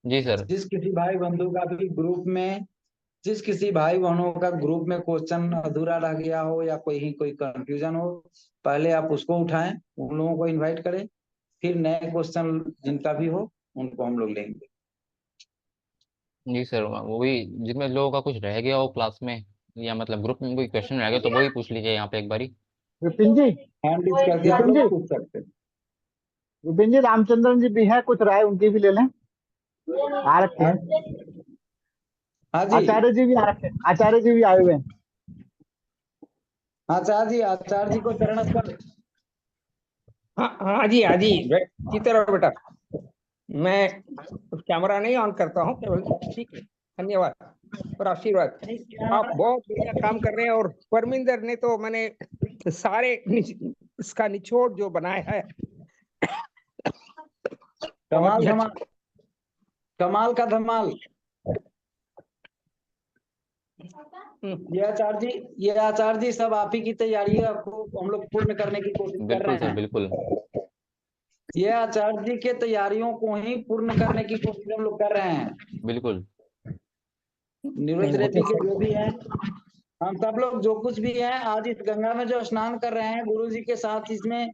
जी sir. जिस किसी भाई बंधु का भी ग्रुप में, जिस किसी भाई बहनों का ग्रुप में क्वेश्चन अधूरा रह गया हो या कोई कंफ्यूजन हो, पहले आप उसको उठाएं, उन लोगों को इनवाइट करें, फिर नए क्वेश्चन जिनका भी हो उनको हम लोग लेंगे। जी सर, वो भी जिसमें लोगों का कुछ रह गया हो क्लास में, या मतलब ग्रुप में कोई क्वेश्चन रह गया तो वो ही पूछ लीजिए यहाँ पे एक बारी। विपिन जी। हैंड रेज करके आप विपिन लोग जी। पूछ सकते हैं। विपिन जी, रामचंद्रन जी भी है, कुछ राय उनकी भी ले लें। आ रखे हाँ, हैं। हाँ जी। आचार्य जी भी आ रखे हैं, आचार्य जी भी आए हुए हैं। आचार्य जी, आचार्य जी को चरण स्पर्श। हाँ हाँ जी, हाँ जी। जीते रहो बेटा। मैं कैमरा नहीं ऑन करता हूँ केवल। ठीक है, धन्यवाद और आशीर्वाद। आप बहुत बढ़िया काम कर रहे हैं। और परमिंदर ने तो मैंने सारे इसका निचोड़ जो बनाया है, बहुत कमाल ही धमाल, अच्छा। कमाल का धमाल। हम्म, ये आचार्य जी सब आप ही की तैयारी है, आपको हम लोग पूर्ण करने की कोशिश कर बिल्कुल रहे सर, हैं। बिल्कुल। ये आचार्य जी के तैयारियों को ही पूर्ण करने की कोशिश हम लोग कर रहे हैं। बिल्कुल। नहीं, वो तो न्यूरोथेरेपी के सही। जो भी हैं, हम सब लोग जो कुछ भी हैं, आज इस गंगा में जो स्नान कर रहे हैं गुरु जी के साथ, इसमें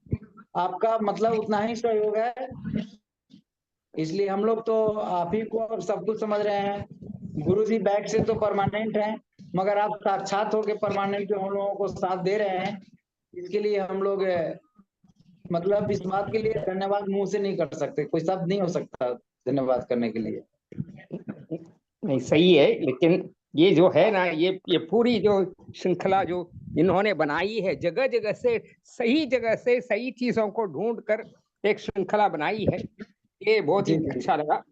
आपका मतलब उतना ही सहयोग है। इसलिए हम लोग तो आप ही को अब सब कुछ समझ रहे हैं। गुरु जी बैक से तो परमानेंट हैं, मगर आप साक्षात होकर परमानेंट जो हम लोगों को साथ दे रहे हैं, इसके लिए हम लोग मतलब इस बात के लिए धन्यवाद मुंह से नहीं कर सकते, कोई शब्द नहीं हो सकता धन्यवाद करने के लिए। नहीं, सही है। लेकिन ये जो है ना, ये पूरी जो श्रृंखला जो इन्होंने बनाई है, जगह जगह से सही चीजों को ढूंढ कर एक श्रृंखला बनाई है, ये बहुत ही जी जी अच्छा लगा।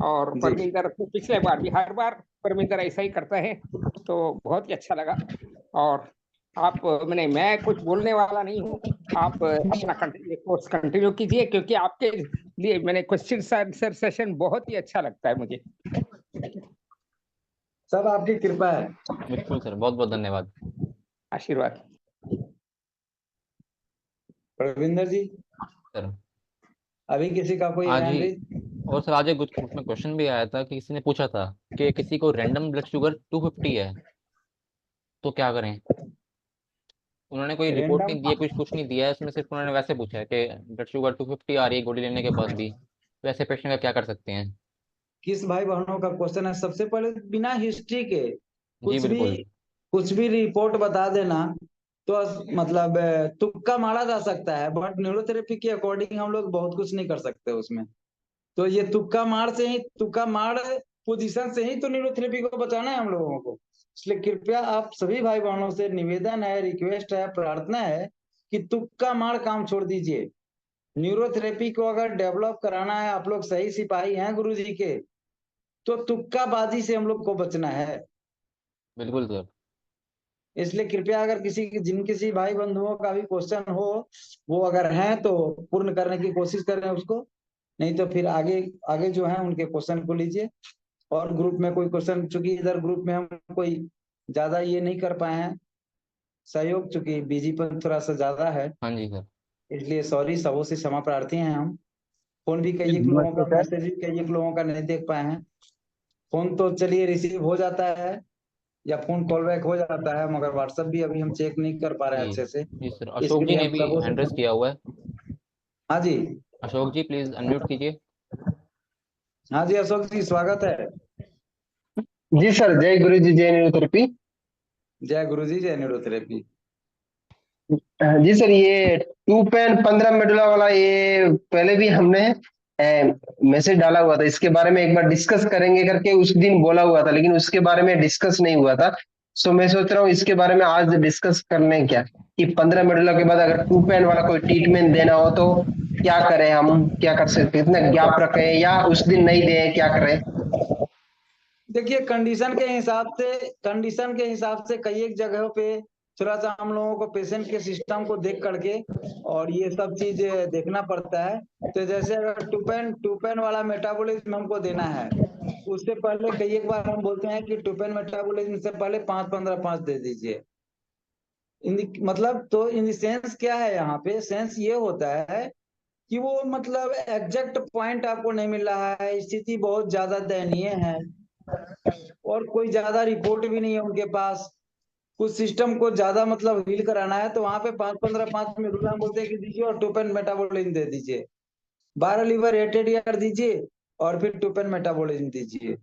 और जी। परमिंदर को पिछले बार भी, हर बार परमिंदर ऐसा ही करता है, तो बहुत ही अच्छा लगा। और आप, मैं कुछ बोलने वाला नहीं हूँ। आप अपना कोर्स कंटिन्यू कीजिए, क्योंकि आपके लिए मैंने क्वेश्चन आंसर सेशन बहुत ही अच्छा लगता है मुझे। सब आपकी कृपा है। बिल्कुल सर, बहुत बहुत धन्यवाद। आशीर्वाद। प्रविंदर जी, सर अभी किसी का कोई आज हैंड ही, रेज? और सर आज एक ग्रुप में क्वेश्चन भी आया था कि किसी ने पूछा था कि किसी को रैंडम ब्लड शुगर 250 है तो क्या करें। उन्होंने कोई रिपोर्ट रेंडम? नहीं दी है, कुछ कुछ नहीं दिया है उसमें, सिर्फ उन्होंने वैसे पूछा है कि ब्लड शुगर 250 आ रही है गोली लेने के बाद भी, वैसे पेशेंट का क्या कर सकते हैं। किस भाई बहनों का क्वेश्चन है? सबसे पहले बिना हिस्ट्री के जी कुछ भी बिल्कुल। कुछ भी रिपोर्ट बता देना तो मतलब तुक्का मारा जा सकता है, बट न्यूरोथेरेपी के अकॉर्डिंग हम लोग बहुत कुछ नहीं कर सकते उसमें। तो ये तुक्का मार पोजीशन से ही तो न्यूरोथेरेपी को बचाना है हम लोगों को। इसलिए कृपया आप सभी भाई बहनों से निवेदन है, रिक्वेस्ट है, प्रार्थना है कि तुक्का मार काम छोड़ दीजिए। न्यूरोथेरेपी को अगर डेवलप कराना है, आप लोग सही सिपाही हैं गुरु जी के, तो तुक्काबाजी से हम लोग को बचना है। बिल्कुल सर। इसलिए कृपया अगर जिन किसी भाई बंधुओं का भी क्वेश्चन हो, वो अगर हैं तो पूर्ण करने की कोशिश करें उसको, नहीं तो फिर आगे आगे जो है उनके क्वेश्चन को लीजिए। और ग्रुप में कोई क्वेश्चन, चूंकि इधर ग्रुप में हम कोई ज्यादा ये नहीं कर पाए हैं सहयोग, चूंकि बिजी पर थोड़ा सा ज्यादा है, हाँ जी सर। इसलिए सॉरी, सबों से क्षमा प्रार्थी हैं हम। फोन भी कई एक लोगों नमस्ते का, सर। मैसेज भी कई एक लोगों का नहीं देख पाए हैं। फोन तो चलिए रिसीव हो जाता है या फोन कॉल बैक हो जाता है, मगर व्हाट्सएप भी अभी हम चेक नहीं कर पा रहे हैं जी। अच्छे से। जी सर, अशोक इसके जी लिए ने हम भी सबों से हैंड रेस किया हुआ है। हाँ जी। अशोक जी प्लीज अनम्यूट कीजिए। हाँ जी अशोक जी, स्वागत है। जी सर, जय गुरु जी, जय न्यूरोथेरेपी। जय गुरु जी, जय न्यूरोथेरेपी। जी सर, ये 2 पेन 15 मेडुला वाला, ये पहले भी हमने मैसेज डाला हुआ था, इसके बारे में एक बार डिस्कस करेंगे करके उस दिन बोला हुआ था, लेकिन उसके बारे में डिस्कस नहीं हुआ था। सो मैं सोच रहा हूँ इसके बारे में आज डिस्कस कर लें क्या, कि 15 मेडुला के बाद अगर 2 पेन वाला कोई ट्रीटमेंट देना हो तो क्या करें, हम क्या कर सकते हैं, इतना गैप रखें या उस दिन नहीं दें, क्या करें। देखिए, कंडीशन के हिसाब से कई एक जगहों पे थोड़ा सा हम लोगों को पेशेंट के सिस्टम को देख करके और ये सब चीज देखना पड़ता है। तो जैसे अगर टू पेन वाला मेटाबॉलिज्म हमको देना है, उससे पहले कई एक बार हम बोलते हैं कि टू पेन मेटाबॉलिज्म से पहले 5-15-5 दे दीजिए। मतलब तो इन सेंस क्या है, यहाँ पे सेंस ये होता है कि वो मतलब एग्जैक्ट पॉइंट आपको नहीं मिल रहा है, स्थिति बहुत ज्यादा दयनीय है और कोई ज्यादा रिपोर्ट भी नहीं है उनके पास। कुछ सिस्टम को ज्यादा मतलब हील कराना है तो वहां पे 5 मिलीग्राम बोलते हैं कि दीजिए और 2 पेन मेटाबोलिज्म दे दीजिए, 12 लीवर 8 दीजिए और फिर 2 पेन मेटाबोलिज्म दीजिए।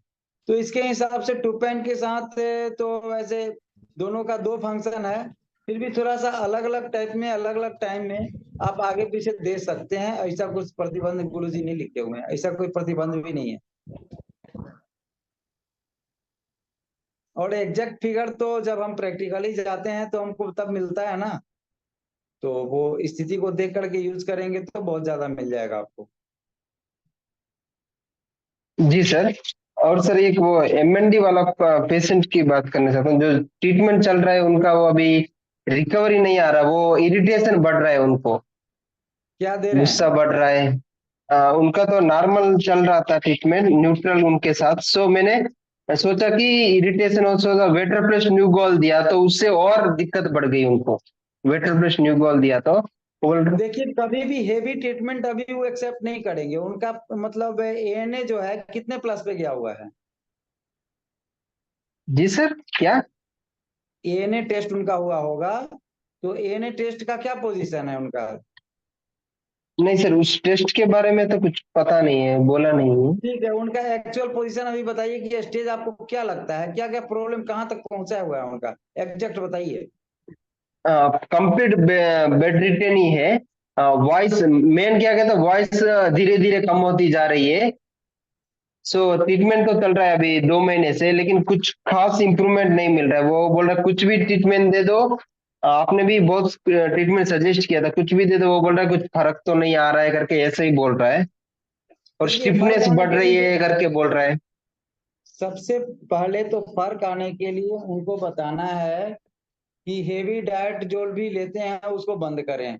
तो इसके हिसाब से 2 पेन के साथ तो वैसे दोनों का 2 फंक्शन है, फिर भी थोड़ा सा अलग अलग टाइप में अलग अलग टाइम में आप आगे पीछे दे सकते हैं। ऐसा कुछ प्रतिबंध गुरुजी नहीं लिखे हुए हैं, ऐसा कोई प्रतिबंध भी नहीं है। और एग्जैक्ट फिगर तो जब हम प्रैक्टिकली जाते हैं तो हमको तब मिलता है ना, तो वो स्थिति को देख करके यूज करेंगे तो बहुत ज्यादा मिल जाएगा आपको। जी सर। और सर एक वो एमएनडी वाला पेशेंट की बात करना चाहता हूँ, जो ट्रीटमेंट चल रहा है उनका, वो अभी रिकवरी नहीं आ रहा, वो इरिटेशन बढ़ रहा है उनको, क्या दे रहे गुस्सा हैं? बढ़ रहा है। उनका तो नॉर्मल चल रहा था ट्रीटमेंट न्यूट्रल उनके साथ, सो मैंने सोचा कि इरिटेशन हो, सोचा वेटर प्लस न्यू गोल दिया तो उससे और दिक्कत बढ़ गई उनको। वेटर प्लस न्यू गोल दिया तो बोल। देखिए कभी भी हेवी ट्रीटमेंट अभी वो एक्सेप्ट नहीं करेंगे। उनका मतलब एएनए जो है कितने प्लस पे गया हुआ है? जी सर क्या? एएनए टेस्ट उनका हुआ होगा, तो एएनए टेस्ट का क्या पोजीशन है उनका? नहीं सर, उस टेस्ट के बारे में तो कुछ पता नहीं है, बोला नहीं है। ठीक है, उनका एक्चुअल पोजीशन अभी बताइए कि स्टेज आपको क्या लगता है, क्या क्या प्रॉब्लम कहाँ तक पहुंचा हुआ है उनका, एग्जैक्ट बताइए। कंप्लीट बेड रिटेन ही है। वॉइस मेन क्या कहते हैं, वॉइस धीरे धीरे कम होती जा रही है। सो ट्रीटमेंट तो चल रहा है अभी 2 महीने से, लेकिन कुछ खास इंप्रूवमेंट नहीं मिल रहा है। वो बोल रहा है कुछ भी ट्रीटमेंट दे दो, आपने भी बहुत ट्रीटमेंट सजेस्ट किया था, कुछ भी दे दो, वो बोल रहा है कुछ फर्क तो नहीं आ रहा है करके ऐसे ही बोल रहा है। और देखिए फर्क स्टिफनेस आने बढ़ के रही लिए है करके बोल रहा है। सबसे पहले तो फर्क आने के लिए उनको बताना है कि हेवी डाइट जो भी लेते हैं उसको बंद करें।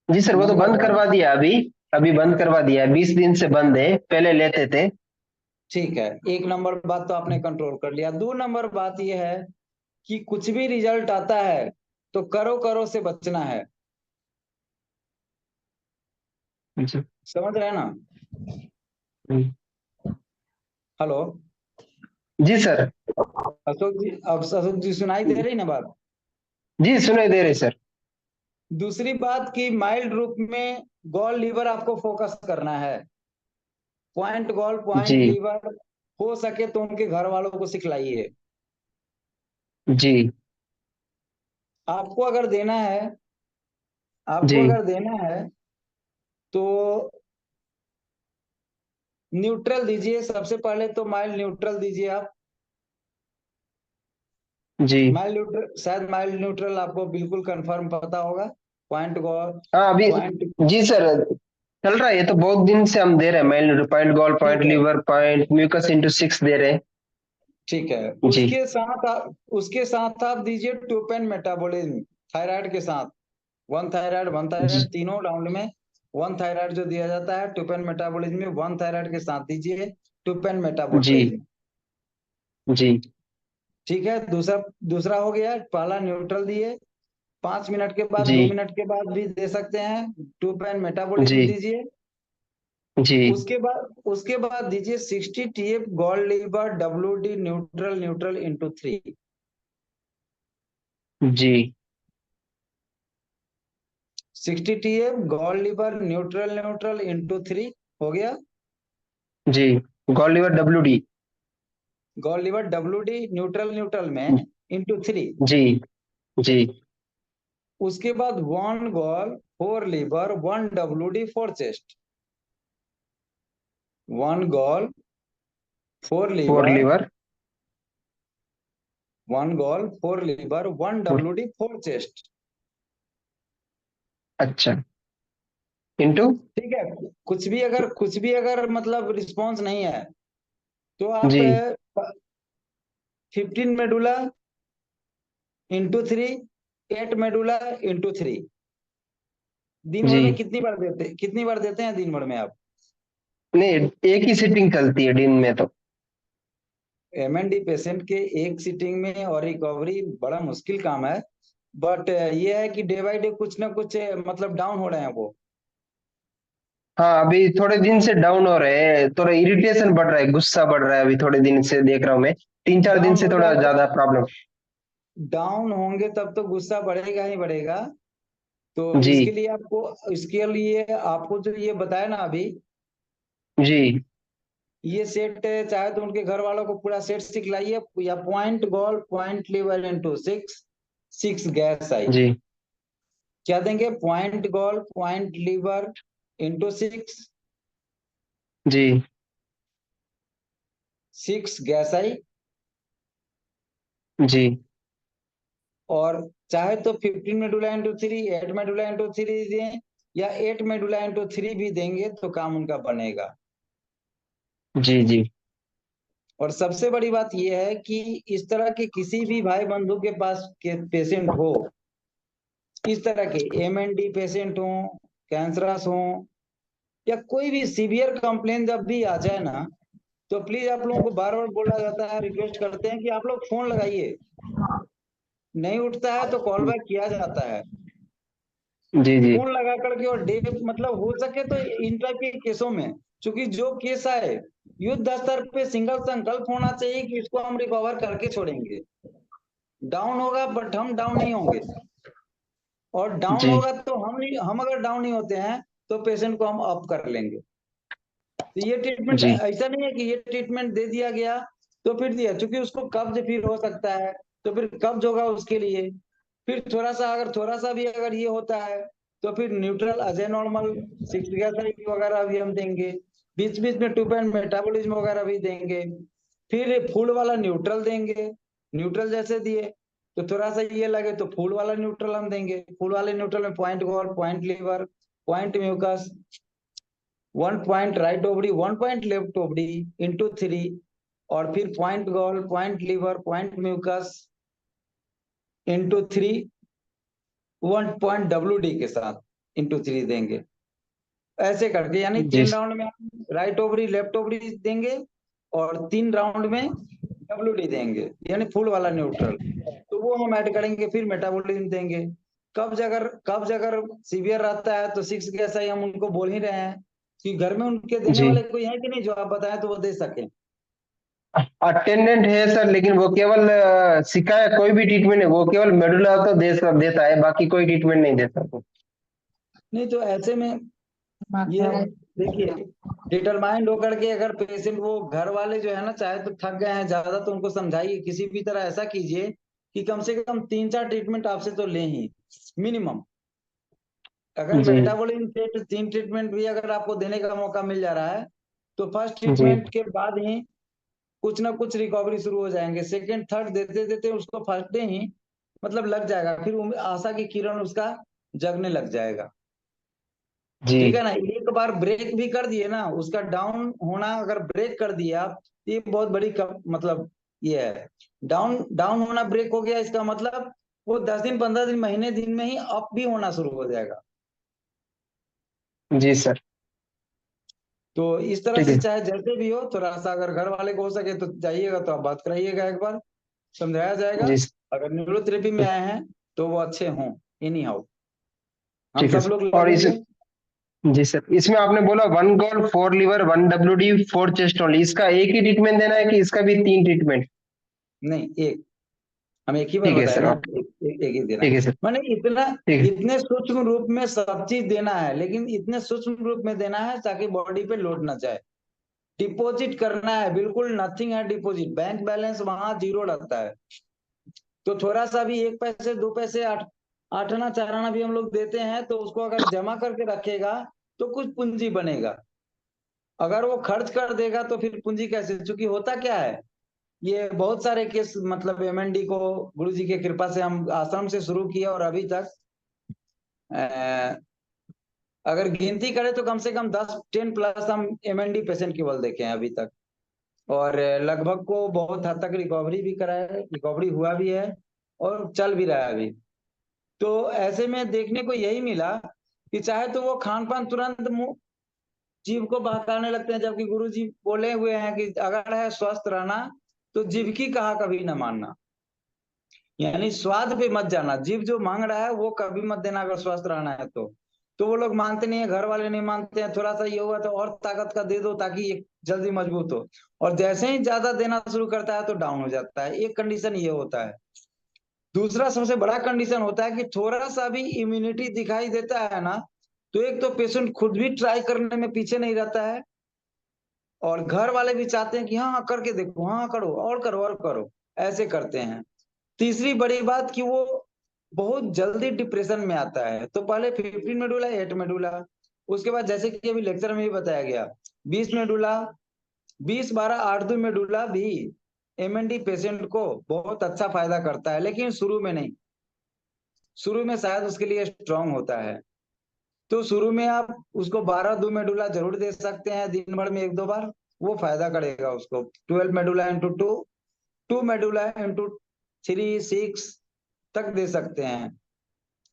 जी सर, वो तो नंबर बंद वन। करवा दिया अभी। अभी बंद करवा दिया, 20 दिन से बंद है, पहले लेते थे। ठीक है, एक नंबर बात तो आपने कंट्रोल कर लिया। 2 नंबर बात यह है कि कुछ भी रिजल्ट आता है तो करो करो से बचना है। जी। समझ रहे हैं ना? हम्म। हेलो जी सर। अशोक जी, अब अशोक जी सुनाई दे रही ना बात? जी सुनाई दे रही सर। दूसरी बात की माइल्ड रूप में गॉल लीवर आपको फोकस करना है। पॉइंट गॉल जी। पॉइंट लीवर हो सके तो उनके घर वालों को सिखलाइए। जी। आपको अगर देना है, आपको जी। अगर देना है तो न्यूट्रल दीजिए। सबसे पहले तो माइल्ड न्यूट्रल दीजिए आप। जी। माइल्ड न्यूट्रल, शायद माइल्ड न्यूट्रल आपको बिल्कुल कंफर्म पता होगा। पॉइंट गॉल हाँ अभी। पॉइंट। जी सर, चल रहा है ये तो, बहुत दिन से हम दे रहे हैं, मेल पॉइंट गोल पॉइंट ठीक है, लीवर पॉइंट म्यूकस इंटू 6 दे रहे हैं। ठीक है। जी। उसके साथ आप दीजिए टोपेन मेटाबॉलिज्म थायराइड के साथ। वन जी। थायराइड तीनों राउंड में वन थायराइड जो दिया जाता है टोपेन मेटाबॉलिज्म में, वन थायराइड के साथ दीजिए टोपेन जी। मेटाबॉलिज्म। जी। ठीक है, दूसरा दूसरा हो गया। पहला न्यूट्रल दिए, 5 मिनट के बाद, जी। 2 मिनट के बाद भी दे सकते हैं, टोपेन मेटाबॉलिज्म जी। दीजिए। जी। उसके बाद दीजिए 60 TF gall liver WD neutral neutral into 3। जी। 60 TF gall liver neutral neutral into 3 हो गया। जी। Gall liver W D. Gall liver WD neutral neutral में इंटू 3। जी। जी। उसके बाद 1 gall 4 liver 1 WD 4 chest. 1 gall 4 four liver, liver. 1 gall 4 liver 1 WD 4 chest. अच्छा। इंटू। ठीक है, कुछ भी अगर मतलब रिस्पॉन्स नहीं है तो आप जी। 15 मेडुला इंटू 3, 8 मेडुला इंटू 3। दिन भर जी। में कितनी बार देते हैं दिन भर में आप? नहीं, एक ही सिटिंग चलती है दिन में तो। MND पेशेंट के एक सीटिंग में और रिकवरी बड़ा मुश्किल काम है। बट ये है कि डे बाय डे कुछ ना कुछ मतलब डाउन हो रहे हैं वो। हाँ अभी थोड़े दिन से डाउन हो रहे हैं, थोड़ा इरिटेशन बढ़ रहा है, गुस्सा बढ़ रहा है, अभी थोड़े दिन से देख रहा हूँ मैं, 3-4 दिन डाउन से हो थोड़ा जाएगा, ज्यादा प्रॉब्लम। डाउन होंगे तब तो गुस्सा बढ़ेगा ही बढ़ेगा। तो जी इसके लिए आपको जो ये बताया ना अभी, जी ये सेट चाहे तो उनके घर वालों को पूरा सेट सिखलाइए, या point gall point liver into six, six gas आई। जी क्या देंगे? Point gall point liver into six, जी सिक्स गैस आई। जी और चाहे तो 15 मेडुला इंटू 3, 8 मेडुला इंटू 3 दें, या 8 मेडुला इंटू 3 भी देंगे तो काम उनका बनेगा। जी जी और सबसे बड़ी बात यह है कि इस तरह के किसी भी भाई बंधु के पास के पेशेंट हो, इस तरह के MND पेशेंट हो, कैंसरस हो, या कोई भी सीवियर कंप्लेन जब भी आ जाए ना, तो प्लीज आप लोगों को बार बार बोला जाता है, रिक्वेस्ट करते हैं कि आप लोग फोन लगाइए। नहीं उठता है तो कॉल बैक किया जाता है, जी जी फोन लगा करके। और डे मतलब हो सके तो इन टाइप के केसों में, क्योंकि जो केस आए, युद्ध स्तर पे सिंगल संकल्प होना चाहिए कि इसको हम रिकवर करके छोड़ेंगे। डाउन होगा बट हम डाउन नहीं होंगे, और डाउन जी होगा तो हम अगर डाउन नहीं होते हैं तो पेशेंट को हम अप कर लेंगे। तो ये ट्रीटमेंट जी ऐसा नहीं है कि ये ट्रीटमेंट दे दिया गया तो फिर दिया, क्योंकि उसको कब्ज फिर हो सकता है, तो फिर कब्ज होगा उसके लिए। फिर थोड़ा सा भी अगर ये होता है तो फिर न्यूट्रल अजय नॉर्मल, सिक्स वगैरह भी हम देंगे। बीच बीच में टू पॉइंट मेटाबॉलिज्म वगैरह भी देंगे। फिर फूल वाला न्यूट्रल देंगे, न्यूट्रल जैसे दिए तो थोड़ा सा ये लगे तो फूल वाला न्यूट्रल हम देंगे। फूल वाले न्यूट्रल में point gall point liver point mucus, 1 point right ovary 1 point left ovary into 3, और फिर point gall point liver point mucus into 3, 1 point WD के साथ इंटू 3 देंगे। ऐसे करके यानी जी 3 राउंड में राइट ओवरी लेफ्ट ओवरी देंगे, और 3 राउंड में WD देंगे, यानी फुल वाला न्यूट्रल। तो वो हम ऐड करेंगे, फिर मेटाबॉलिज्म देंगे। कब्ज अगर सीवियर रहता है तो सिक्स गैस आई हम उनको बोल ही रहे हैं कि घर में उनके देने जी वाले कोई है कि नहीं जो आप बताएं तो वो दे सके। अटेंडेंट है सर, लेकिन वो केवल सिखाया कोई भी ट्रीटमेंट है, वो केवल मेडुला तो देता है, बाकी कोई ट्रीटमेंट नहीं देता वो। नहीं तो ऐसे में ये देखिए, डिटरमाइंड होकर के अगर पेशेंट, वो घर वाले जो है ना, चाहे तो थक गए हैं ज्यादा तो उनको समझाइए, किसी भी तरह ऐसा कीजिए कि कम से कम 3-4 ट्रीटमेंट आपसे तो लें ही मिनिमम। अगर जी मेटाबॉलिज्म सेट 3 ट्रीटमेंट भी अगर आपको देने का मौका मिल जा रहा है तो फर्स्ट जी ट्रीटमेंट के बाद ही कुछ ना कुछ रिकवरी शुरू हो जाएंगे। सेकंड थर्ड देते देते उसको फर्स्ट डे ही मतलब लग जाएगा, फिर आशा की किरण उसका जगने लग जाएगा। जी ठीक है ना? एक बार ब्रेक भी कर दिए ना, उसका डाउन होना अगर ब्रेक कर दिए आप, ये बहुत बड़ी मतलब ये है। डाउन डाउन होना ब्रेक हो गया, इसका मतलब वो 10 दिन 15 दिन महीने दिन में ही अप भी होना शुरू हो जाएगा। जी सर। तो इस तरह ठीक से है। चाहे जैसे भी हो, थोड़ा सा अगर घर वाले को हो सके तो जाइएगा, तो आप बात कराइएगा, एक बार समझाया जाएगा। जी अगर न्यूरोथेरेपी में आए हैं तो वो अच्छे हों, एनी हाउ हम ठीक है सब सर। लोग और इस लगेंगे। जी सर, इसमें आपने बोला 1 गोल 4 लीवर 1 WD 4 चेस्ट ओनली, इसका एक ही ट्रीटमेंट देना है कि इसका भी 3 ट्रीटमेंट? नहीं, एक, हम एक ही बार ठीक है बताए सर, ना, ओके। एक ही देना है। ठीक है सर। माने इतना, ठीक है। इतने सूक्ष्म रूप में सब चीज देना है, लेकिन इतने सूक्ष्म रूप में देना है ताकि बॉडी पे लोड ना जाए। डिपॉजिट करना है, बिल्कुल नथिंग है डिपॉजिट, बैंक बैलेंस वहां जीरो लगता है। तो थोड़ा सा भी 1 पैसे 2 पैसे आठ आठना चाराना भी हम लोग देते हैं, तो उसको अगर जमा करके रखेगा तो कुछ पूंजी बनेगा। अगर वो खर्च कर देगा तो फिर पूंजी कैसे? चूंकि होता क्या है, ये बहुत सारे केस मतलब MND को गुरु जी की कृपा से हम आश्रम से शुरू किए, और अभी तक अगर गिनती करें तो कम से कम 10-10+ हम MND पेशेंट केवल देखे हैं अभी तक। और लगभग को बहुत हद तक रिकवरी भी करा है, रिकवरी हुआ भी है, और चल भी रहा है अभी। तो ऐसे में देखने को यही मिला कि चाहे तो वो खान पान तुरंत जीव को बहकाने लगते हैं, जबकि गुरु जी बोले हुए हैं कि अगर है स्वस्थ रहना तो जीव की कहा कभी न मानना, यानी स्वाद पे मत जाना, जीव जो मांग रहा है वो कभी मत देना अगर स्वस्थ रहना है तो। तो वो लोग मानते नहीं है, घर वाले नहीं मानते हैं, थोड़ा सा ये हुआ तो और ताकत का दे दो ताकि ये जल्दी मजबूत हो, और जैसे ही ज्यादा देना शुरू करता है तो डाउन हो जाता है। एक कंडीशन ये होता है। दूसरा सबसे बड़ा कंडीशन होता है कि थोड़ा सा भी इम्यूनिटी दिखाई देता है ना, तो एक तो पेशेंट खुद भी ट्राई करने में पीछे नहीं रहता है, और घर वाले भी चाहते हैं कि हाँ हाँ करके देखो, हाँ करो और करो और करो, ऐसे करते हैं। तीसरी बड़ी बात कि वो बहुत जल्दी डिप्रेशन में आता है। तो पहले 15 मेडुला 8 मेडुला, उसके बाद जैसे कि अभी लेक्चर में भी बताया गया 20 मेडुला, 20-12-8 मेडुला भी एमएनडी पेशेंट को बहुत अच्छा फायदा करता है, लेकिन शुरू में नहीं। शुरू में शायद उसके लिए स्ट्रांग होता है, तो शुरू में आप उसको 12 मेडुला जरूर दे सकते हैं, दिन भर में 1-2 बार, वो फायदा करेगा उसको। 12 मेडुला इंटू 2, 2 मेडुला इंटू 3-6 तक दे सकते हैं।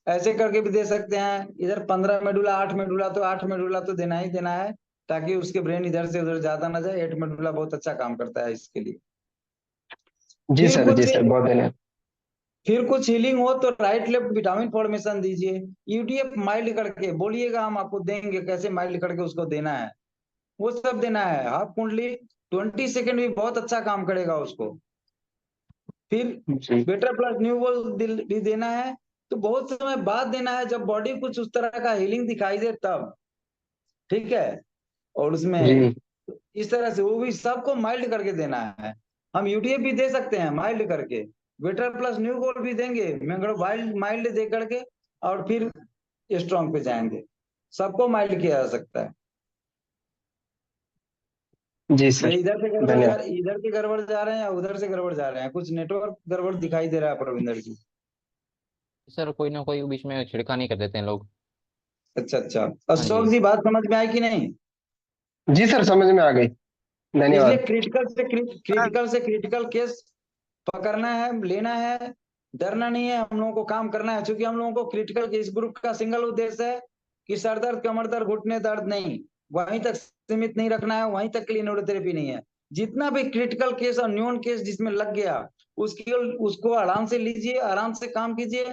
ऐसे करके भी दे सकते हैं। इधर 15 मेडुला 8 मेडुला, तो 8 मेडुला तो देना ही देना है, ताकि उसके ब्रेन इधर से उधर ज्यादा ना जाए। 8 मेडुला बहुत अच्छा काम करता है इसके लिए। जी फिर सर, जी कुछ सर, बहुत धन्यवाद। फिर कुछ हीलिंग हो तो राइट लेफ्ट विटामिन फॉर्मेशन दीजिए। यूडीएफ माइल्ड करके बोलिएगा, हम आपको देंगे कैसे माइल्ड करके उसको देना है, वो सब देना है। हाफ कुंडली 20 सेकेंड भी बहुत अच्छा काम करेगा उसको। फिर जी बेटर प्लस न्यू वर्ल्ड भी देना है, तो बहुत समय बाद देना है, जब बॉडी कुछ उस तरह का हीलिंग दिखाई दे तब, ठीक है। और उसमें जी इस तरह से वो भी सबको माइल्ड करके देना है। हम यूडीएफ भी दे सकते हैं माइल्ड करके, बेटर प्लस न्यू गोल्ड भी देंगे, मगर माइल्ड माइल्ड दे करके और फिर स्ट्रॉन्ग पे जाएंगे। सबको माइल्ड किया जा सकता है। जी ये सर, धन्यवाद। इधर से गड़बड़ जा रहे हैं या उधर से गड़बड़ जा रहे हैं? कुछ नेटवर्क गड़बड़ दिखाई दे रहा है प्रविंदर जी। सर कोई ना कोई बीच में छिड़खानी कर देते हैं लोग। अच्छा अच्छा, हाँ अशोक जी। जी बात समझ में आई कि नहीं? जी सर, समझ में आ गई, इसलिए धन्यवाद। क्रिटिकल केस पकड़ना है, लेना है, डरना नहीं है। हम लोगों को काम करना है, क्योंकि हम लोगों को क्रिटिकल इस ग्रुप का सिंगल उद्देश्य है कि सर दर्द, कमर दर्द, घुटने दर्द नहीं, वहीं तक सीमित नहीं रखना है, वहीं तक के लिए न्यूरोथेरेपी नहीं है। जितना भी क्रिटिकल केस और न्यून केस जिसमें लग गया, उसकी उसको आराम से लीजिए, आराम से काम कीजिए।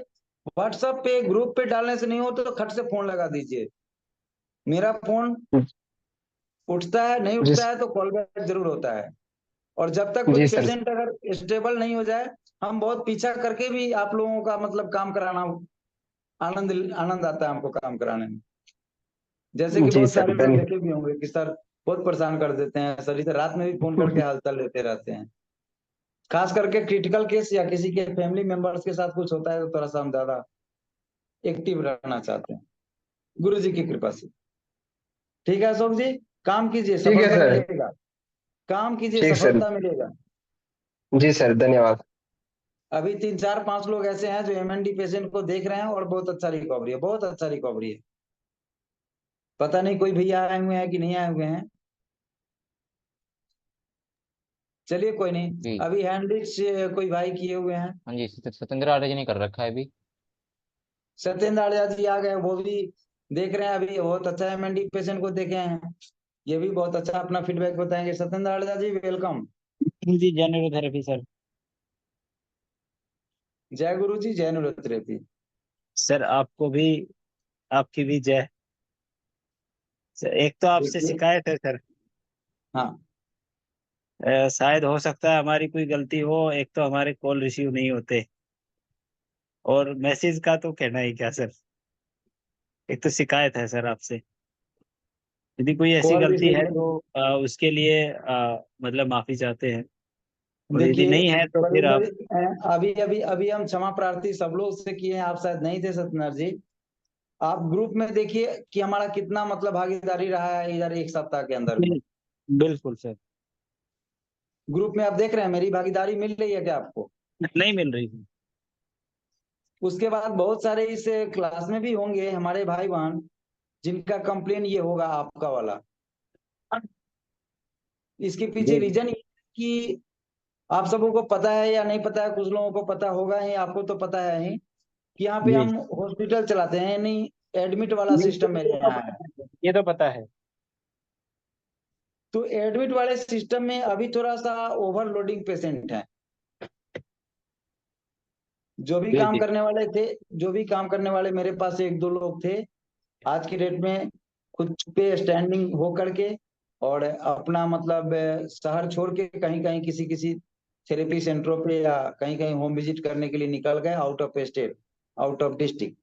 व्हाट्सएप पे ग्रुप पे डालने से नहीं हो तो खट से फोन लगा दीजिए। मेरा फोन उठता है, नहीं जी उठता है तो कॉल बैक जरूर होता है। और जब तक कोई जी सर, पेशेंट अगर स्टेबल नहीं हो जाए, हम बहुत पीछा करके भी आप लोगों का मतलब काम कराना, आनंद आनंद आता है हमको काम कराने में। जैसे कि जी बहुत सर, सारे लोग देखे भी होंगे कि सर बहुत परेशान कर देते हैं सर, इधर रात में भी फोन करके हालचाल लेते रहते हैं। खास करके क्रिटिकल केस या किसी के फैमिली मेंबर्स के साथ कुछ होता है तो थोड़ा सा हम ज्यादा एक्टिव रहना चाहते हैं, गुरु जी की कृपा से। ठीक है अशोक जी, काम कीजिए, ठीक है सफलता सर। मिलेगा। काम कीजिए, ठीक सर, सफलता मिलेगा। जी सर, धन्यवाद। अभी 3-4-5 लोग ऐसे हैं जो एमएनडी पेशेंट को देख रहे हैं और बहुत अच्छा रिकवरी है, बहुत अच्छा रिकवरी है। पता नहीं कोई भैया आए हुए हैं कि नहीं आए हुए हैं। चलिए कोई नहीं, जी। अभी हैंडलिस्ट कोई भाई किए हुए हैं। हाँ जी, सत्येंद्र आर्य जी ने कर रखा है अभी। सत्येंद्र आर्या जी आ गए, वो भी देख रहे हैं अभी, बहुत अच्छा एमएनडी पेशेंट को देखे हैं। ये भी बहुत अच्छा अपना फीडबैक बताएंगे। सत्येंद्र आर्या जी वेलकम। जी जेनरोथेरेपी सर। जय गुरु जी, जय न्यूरोथेरेपी। सर आपको भी, आपकी भी जय। सर एक तो आपसे देखिए, शिकायत है सर। हाँ शायद हो सकता है हमारी कोई गलती हो, एक तो हमारे कॉल रिसीव नहीं होते, और मैसेज का तो कहना ही क्या सर। एक तो शिकायत है सर आपसे, यदि कोई ऐसी कॉल गलती है रिसीव। तो उसके लिए मतलब माफी चाहते हैं, और यदि देखिए नहीं है तो फिर प्रवीण आप। जी, अभी अभी अभी हम क्षमा प्रार्थी सब लोग से किए हैं, आप शायद नहीं थे सत्यनारायण जी। आप ग्रुप में देखिए कि हमारा कितना मतलब भागीदारी रहा है इधर 1 सप्ताह के अंदर में। बिल्कुल सर। ग्रुप में आप देख रहे हैं मेरी भागीदारी मिल रही है क्या आपको? नहीं मिल रही थी। उसके बाद बहुत सारे इस क्लास में भी होंगे हमारे भाई बहन जिनका कंप्लेन ये होगा आपका वाला। इसके पीछे जी रीजन ये है कि आप सबों को पता है या नहीं पता है, कुछ लोगों को पता होगा ही, आपको तो पता है ही कि यहाँ पे जी। हम हॉस्पिटल चलाते हैं, नहीं एडमिट वाला सिस्टम मेरे यहाँ है। ये तो पता है। तो एडमिट वाले सिस्टम में अभी थोड़ा सा ओवरलोडिंग पेशेंट है। जो भी जी काम जी। करने वाले थे, जो भी काम करने वाले मेरे पास 1-2 लोग थे, आज की डेट में खुद पे स्टैंडिंग हो करके और अपना मतलब शहर छोड़ के कहीं कहीं किसी किसी थेरेपी सेंटरों पे या कहीं कहीं होम विजिट करने के लिए निकल गए out of state, out of district.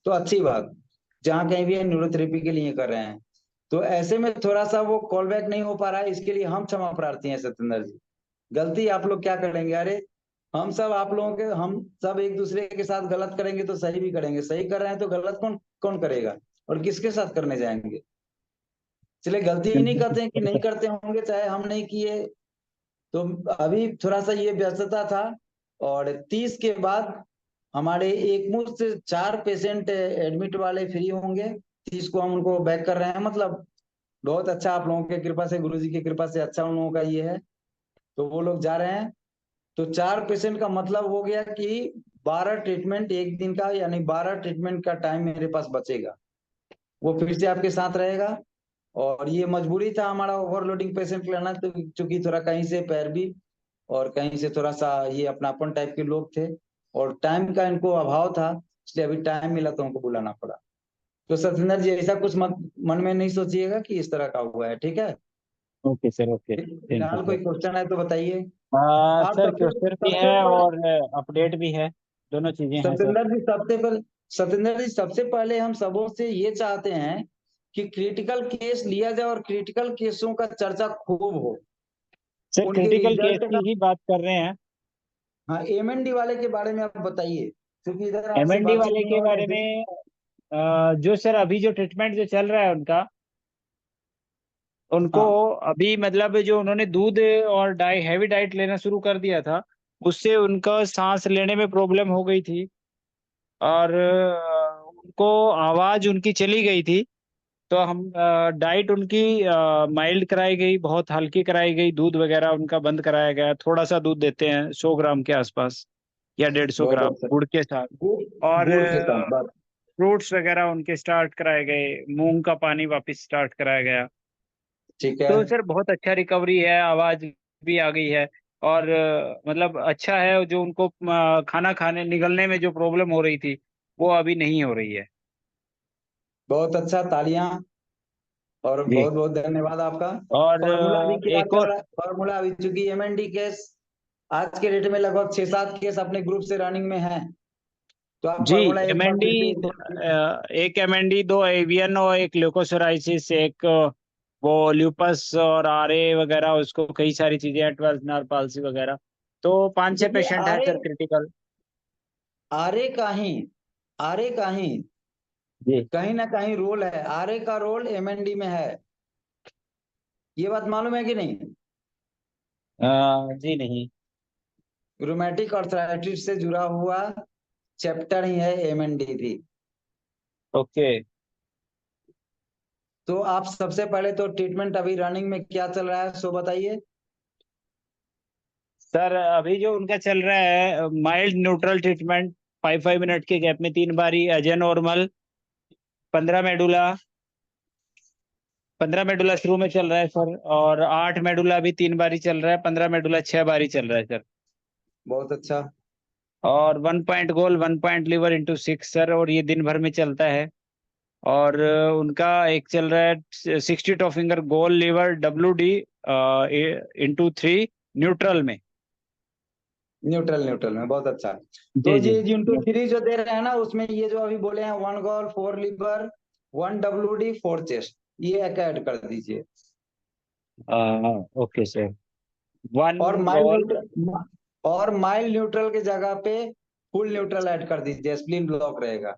तो अच्छी बात, जहाँ कहीं भी न्यूरोथेरेपी के लिए कर रहे हैं। तो ऐसे में थोड़ा सा वो कॉल बैक नहीं हो पा रहा है, इसके लिए हम क्षमा प्रार्थी हैं सत्येंद्र जी। गलती आप लोग क्या करेंगे, अरे हम सब आप लोगों के, हम सब एक दूसरे के साथ गलत करेंगे तो सही भी करेंगे, सही कर रहे हैं तो गलत कौन कौन करेगा और किसके साथ करने जाएंगे। चलिए, गलती ही नहीं करते हैं कि नहीं करते होंगे, चाहे हम नहीं किए। तो अभी थोड़ा सा ये व्यस्तता था, और 30 के बाद हमारे एक मुश्त से 4 पेशेंट एडमिट वाले फ्री होंगे। 30 को हम उनको बैक कर रहे हैं, मतलब बहुत अच्छा, आप लोगों की कृपा से, गुरुजी की कृपा से अच्छा उन लोगों का ये है। तो वो लोग जा रहे हैं। तो 4 पेशेंट का मतलब हो गया कि 12 ट्रीटमेंट एक दिन का, यानी 12 ट्रीटमेंट का टाइम मेरे पास बचेगा, वो फिर से आपके साथ रहेगा। और ये मजबूरी था हमारा ओवरलोडिंग पेशेंट लेना, तो चूंकि थोड़ा कहीं से पैरवी और कहीं से थोड़ा सा ये अपनापन टाइप के लोग थे और टाइम का इनको अभाव था, इसलिए अभी टाइम मिला तो उनको बुलाना पड़ा। तो सत्येंद्र जी, ऐसा कुछ मत मन में नहीं सोचिएगा कि इस तरह का हुआ है, ठीक है। Okay sir, okay, thank you फिलहाल कोई सर। क्वेश्चन है तो बताइए। आप सर सबसे क्वेश्चन भी सबसे है पहले और अपडेट भी है, दोनों चीजें हैं सर। सत्येंद्र जी सबसे पहले हम सबों से ये चाहते हैं कि क्रिटिकल केस लिया जाए और क्रिटिकल केसों का चर्चा खूब हो, सर उनके क्रिटिकल केस रिजल्ट का। की ही बात कर रहे हैं। हाँ, एमएनडी वाले के बारे में आप बताइए, क्योंकि इधर आपसे एमएनडी बातचीत वाले नहीं के हो बारे रही थी। में जो सर अभी जो ट्रीटमेंट जो चल रहा है उनका, उनको हाँ अभी मतलब जो उन्होंने दूध और हैवी डाइट लेना शुरू कर दिया था, उससे उनका सांस लेने में प्रॉब्लम हो गई थी और उनको आवाज उनकी चली गई थी। तो हम डाइट उनकी माइल्ड कराई गई, बहुत हल्की कराई गई, दूध वगैरह उनका बंद कराया गया, थोड़ा सा दूध देते हैं 100 ग्राम के आसपास या 150 बहुत ग्राम अच्छा। गुड़ के साथ। गुड़, और गुड़ के साथ बात। फ्रूट्स वगैरह उनके स्टार्ट कराए गए, मूंग का पानी वापस स्टार्ट कराया गया। ठीक है। तो सर बहुत अच्छा रिकवरी है, आवाज भी आ गई है और मतलब अच्छा है। जो उनको खाना खाने निगलने में जो प्रॉब्लम हो रही थी वो अभी नहीं हो रही है। बहुत अच्छा, तालियां। और जी। बहुत बहुत धन्यवाद आपका। और फॉर्मूला अभी क्या एक चल और। रहा है, फॉर्मूला अभी चूंकि एमएनडी केस आज के डेट में लगभग 6-7 केस अपने ग्रुप से रनिंग में है, तो आप जी, फॉर्मूला एक बार एमएनडी, फिर से एक बार। एक एमएनडी, दो एवियन और एक ल्यूकोसोराइसिस, एक वो ल्यूपस और आरए वगैरह, उसको कई सारी चीजें हैं, 12 नार पालसी वगैरह। तो 5-6 देखिए, पेशेंट हैं आरे सर क्रिटिकल। आरे का ही आरे का ही जी। कहीं ना कहीं रोल है, आरे का रोल एमएनडी में है, ये बात मालूम है कि नहीं। जी नहीं। रूमेटिक अर्थराइटिस से जुड़ा हुआ चैप्टर ही है एमएनडी भी। ओके। तो आप सबसे पहले तो ट्रीटमेंट अभी रनिंग में क्या चल रहा है सो बताइए। सर अभी जो उनका चल रहा है माइल्ड न्यूट्रल ट्रीटमेंट, 5-5 मिनट के गैप में 3 बारी अजय नॉर्मल, 15 मेडुला। 15 मेडुला शुरू में चल रहा है सर, और 8 मेडुला भी 3 बारी चल रहा है, 15 मेडुला 6 बारी चल रहा है सर। बहुत अच्छा। और 1 पॉइंट गोल, 1 पॉइंट लीवर इंटू 6 सर, और ये दिन भर में चलता है। और उनका एक चल रहा है 62 फिंगर गोल लीवर WD इंटू 3 न्यूट्रल में। न्यूट्रल न्यूट्रल में बहुत अच्छा। तो जी जी। ये इंटू 3 जो दे रहे हैं ना, उसमें ये जो अभी बोले हैं 1 गोल 4 लीवर 1 WD 4 चेस्ट, ये ऐड कर दीजिए। Okay sir. वन और माइल गोल। न्यूट्रल, और माइल न्यूट्रल के जगह पे फुल न्यूट्रल ऐड कर दीजिए, स्प्लीन ब्लॉक रहेगा।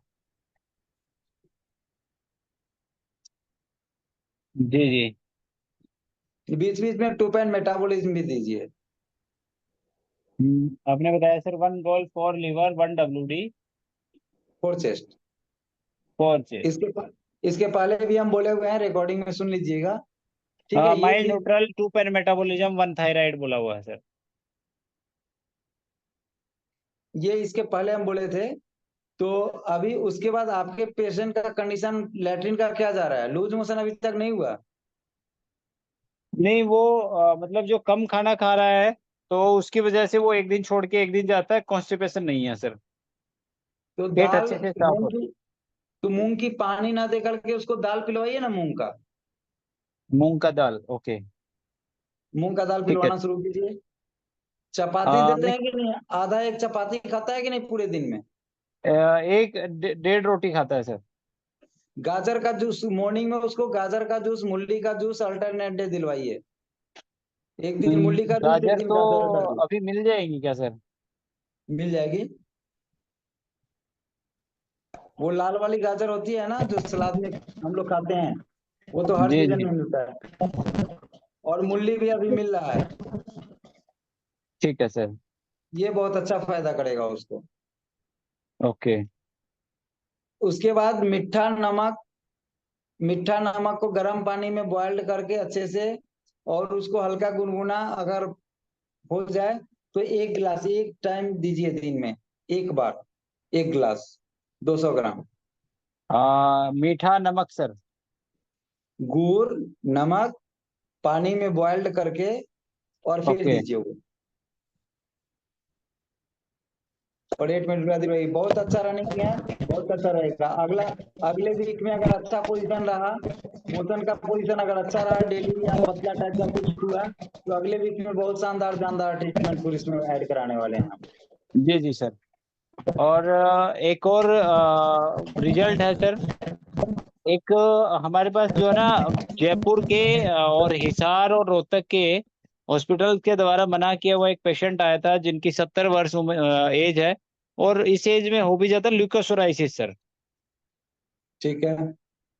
जी जी। बीच बीच में 2 पेन मेटाबॉलिज्म भी दीजिए। आपने बताया सर 1 गोल 4 लीवर 1 WD 4 चेस्ट। 4 चेस्ट। इसके पहले भी हम बोले हुए हैं, रिकॉर्डिंग में सुन लीजिएगा। ठीक है, ये माइल्ड चीज न्यूट्रल 2 पेन मेटाबॉलिज्म 1 थायराइड बोला हुआ है सर। ये इसके पहले हम बोले थे। तो अभी उसके बाद आपके पेशेंट का कंडीशन लैट्रिन का क्या जा रहा है, लूज मोशन अभी तक नहीं हुआ। नहीं वो मतलब जो कम खाना खा रहा है, तो उसकी वजह से वो एक दिन छोड़ के एक दिन जाता है, कॉन्स्टिपेशन नहीं है सर। तो पेट दाल अच्छे से साफ मूंग होता की तो मूंग की पानी ना दे करके उसको दाल पिलवाइए ना, मूंग का दाल, ओके। मूंग का दाल ठीक है। पिलवाना शुरू कीजिए। चपाती देते मैं हैं कि नहीं? आधा एक चपाती खाता है कि नहीं पूरे दिन में? एक 1.5 रोटी खाता है सर। गाजर का जूस मॉर्निंग में उसको, गाजर का जूस, मूली का जूस अल्टरनेट डे दिलवाइए। एक दिन मूली का जूस, एक गाजर दिन तो गाजर का जूस। अभी मिल जाएगी क्या सर? मिल जाएगी। वो लाल वाली गाजर होती है ना जो सलाद में हम लोग खाते हैं, वो तो हर जी सीजन जी। में मिलता है। और मूली भी अभी मिल रहा है। ठीक है सर। ये बहुत अच्छा फायदा करेगा उसको। ओके। उसके बाद मीठा नमक को गर्म पानी में बॉइल्ड करके अच्छे से, और उसको हल्का गुनगुना अगर हो जाए तो एक गिलास एक टाइम दीजिए दिन में, एक बार 1 गिलास, 200 ग्राम। मीठा नमक सर। गुड़, नमक, पानी में बॉइल्ड करके और फिर ओके। दीजिए वो। और 8 मिनट बाद रही, बहुत अच्छा रनिंग किया है, बहुत अच्छा रहेगा। अगले वीक में अगर अच्छा पोजीशन रहा, मोशन का पोजीशन अगर अच्छा रहा, डेली या पतला टाइप का कुछ हुआ, तो अगले वीक में बहुत शानदार शानदार ट्रीटमेंट फिर इसमें ऐड कराने वाले हैं हम। जी जी सर। और एक और रिजल्ट है सर। एक हमारे पास जो है ना, जयपुर के और हिसार और रोहतक के हॉस्पिटल के द्वारा मना किया हुआ एक पेशेंट आया था, जिनकी 70 वर्ष एज है, और इस एज में हो भी जाता ल्यूकोसोराइसिस सर। ठीक है।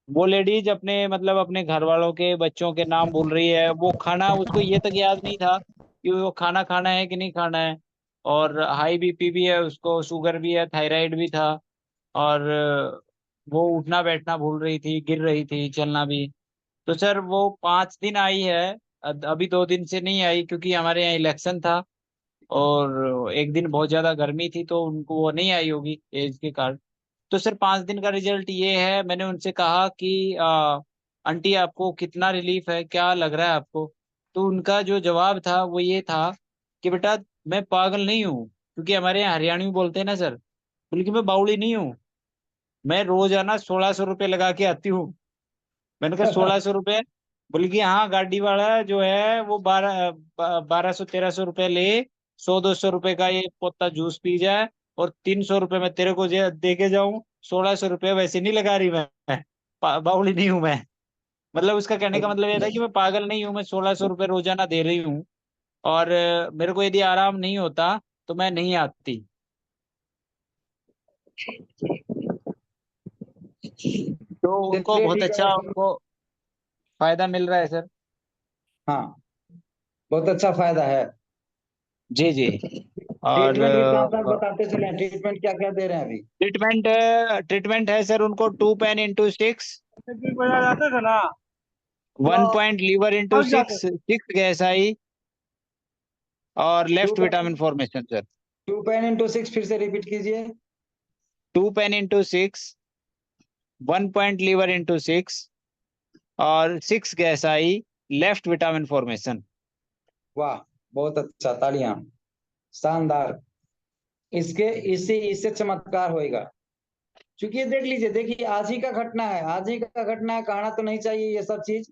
वो लेडीज अपने मतलब अपने घर वालों के बच्चों के नाम भूल रही है। वो खाना उसको ये तक याद नहीं था कि वो खाना खाना है कि नहीं खाना है। और हाई बीपी भी है उसको, शुगर भी है, थायराइड भी था। और वो उठना बैठना भूल रही थी, गिर रही थी, चलना भी। तो सर वो 5 दिन आई है। अभी 2 दिन से नहीं आई, क्योंकि हमारे यहाँ इलेक्शन था, और एक दिन बहुत ज्यादा गर्मी थी, तो उनको वो नहीं आई होगी एज के कारण। तो सर 5 दिन का रिजल्ट ये है। मैंने उनसे कहा कि आंटी आपको कितना रिलीफ है, क्या लग रहा है आपको? तो उनका जो जवाब था वो ये था कि बेटा, मैं पागल नहीं हूँ, क्योंकि हमारे यहाँ हरियाणवी बोलते हैं ना सर, बल्कि मैं बाउली नहीं हूँ। मैं रोजाना 1600 रुपये लगा के आती हूँ। मैंने कहा 1600 रुपये? बोले कि हाँ, गाड़ी वाला जो है वो 1200 1300 रुपये ले, 100 200 रुपये का ये पोता जूस पी जाए, और 300 रुपये मैं तेरे को दे के जाऊं। 1600 रुपये वैसे नहीं लगा रही मैं, बाउली नहीं हूं मैं। मतलब उसका कहने का मतलब ये था कि मैं पागल नहीं हूं, मैं 1600 रुपये रोजाना दे रही हूँ। और मेरे को यदि आराम नहीं होता तो मैं नहीं आती। तो उनको चलिए बहुत ठीक अच्छा, है। उनको फायदा मिल रहा है सर। हाँ, बहुत अच्छा फायदा है। जी जी। और ट्रीटमेंट भी साथ साथ बताते चले, ट्रीटमेंट क्या क्या दे रहे हैं अभी। ट्रीटमेंट ट्रीटमेंट है सर उनको 2 पेन इंटू 6, जाते थे ना 1 पॉइंट लीवर इंटू थक जाते 6, 6 गैसाई, और two left vitamin formation sir. 2 pain into 6 फिर से रिपीट कीजिए। 2 pain into 6, 1 point liver into 6, और 6 गैसाई, लेफ्ट विटामिन फॉर्मेशन। वाह, बहुत अच्छा, तालियां, शानदार। इसके इससे इससे चमत्कार होएगा। क्योंकि ये देख लीजिए, देखिए आज ही का घटना है, आज ही का घटना है, कहना तो नहीं चाहिए ये सब चीज,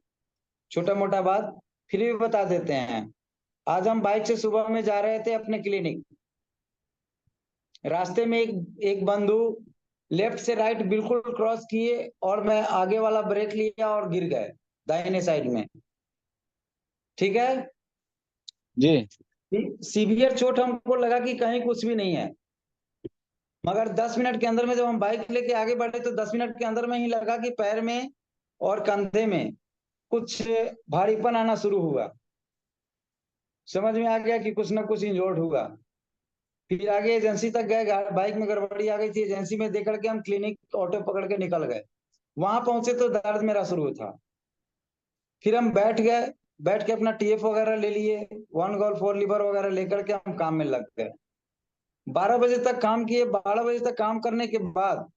छोटा मोटा बात, फिर भी बता देते हैं। आज हम बाइक से सुबह में जा रहे थे अपने क्लिनिक। रास्ते में एक एक बंधु लेफ्ट से राइट बिल्कुल क्रॉस किए, और मैं आगे वाला ब्रेक लिया और गिर गए दाहिने साइड में। ठीक है। जी सीवियर चोट हमको लगा कि कहीं कुछ भी नहीं है, मगर 10 मिनट के अंदर में जब हम बाइक लेके आगे बढ़े तो 10 मिनट के अंदर में ही लगा कि पैर में और कंधे में कुछ भारीपन आना शुरू हुआ। समझ में आ गया कि कुछ ना कुछ इंजोर्ड हुआ। फिर आगे एजेंसी तक गए, बाइक में गड़बड़ी आ गई थी, एजेंसी में देख करके हम क्लिनिक ऑटो पकड़ के निकल गए। वहां पहुंचे तो दर्द मेरा शुरू था। फिर हम बैठ गए, बैठ के अपना टीएफ वगैरह ले लिए, 1 गॉल 4 लीवर वगैरह लेकर के हम काम में लग गए। 12 बजे तक काम किए। 12 बजे तक काम करने के बाद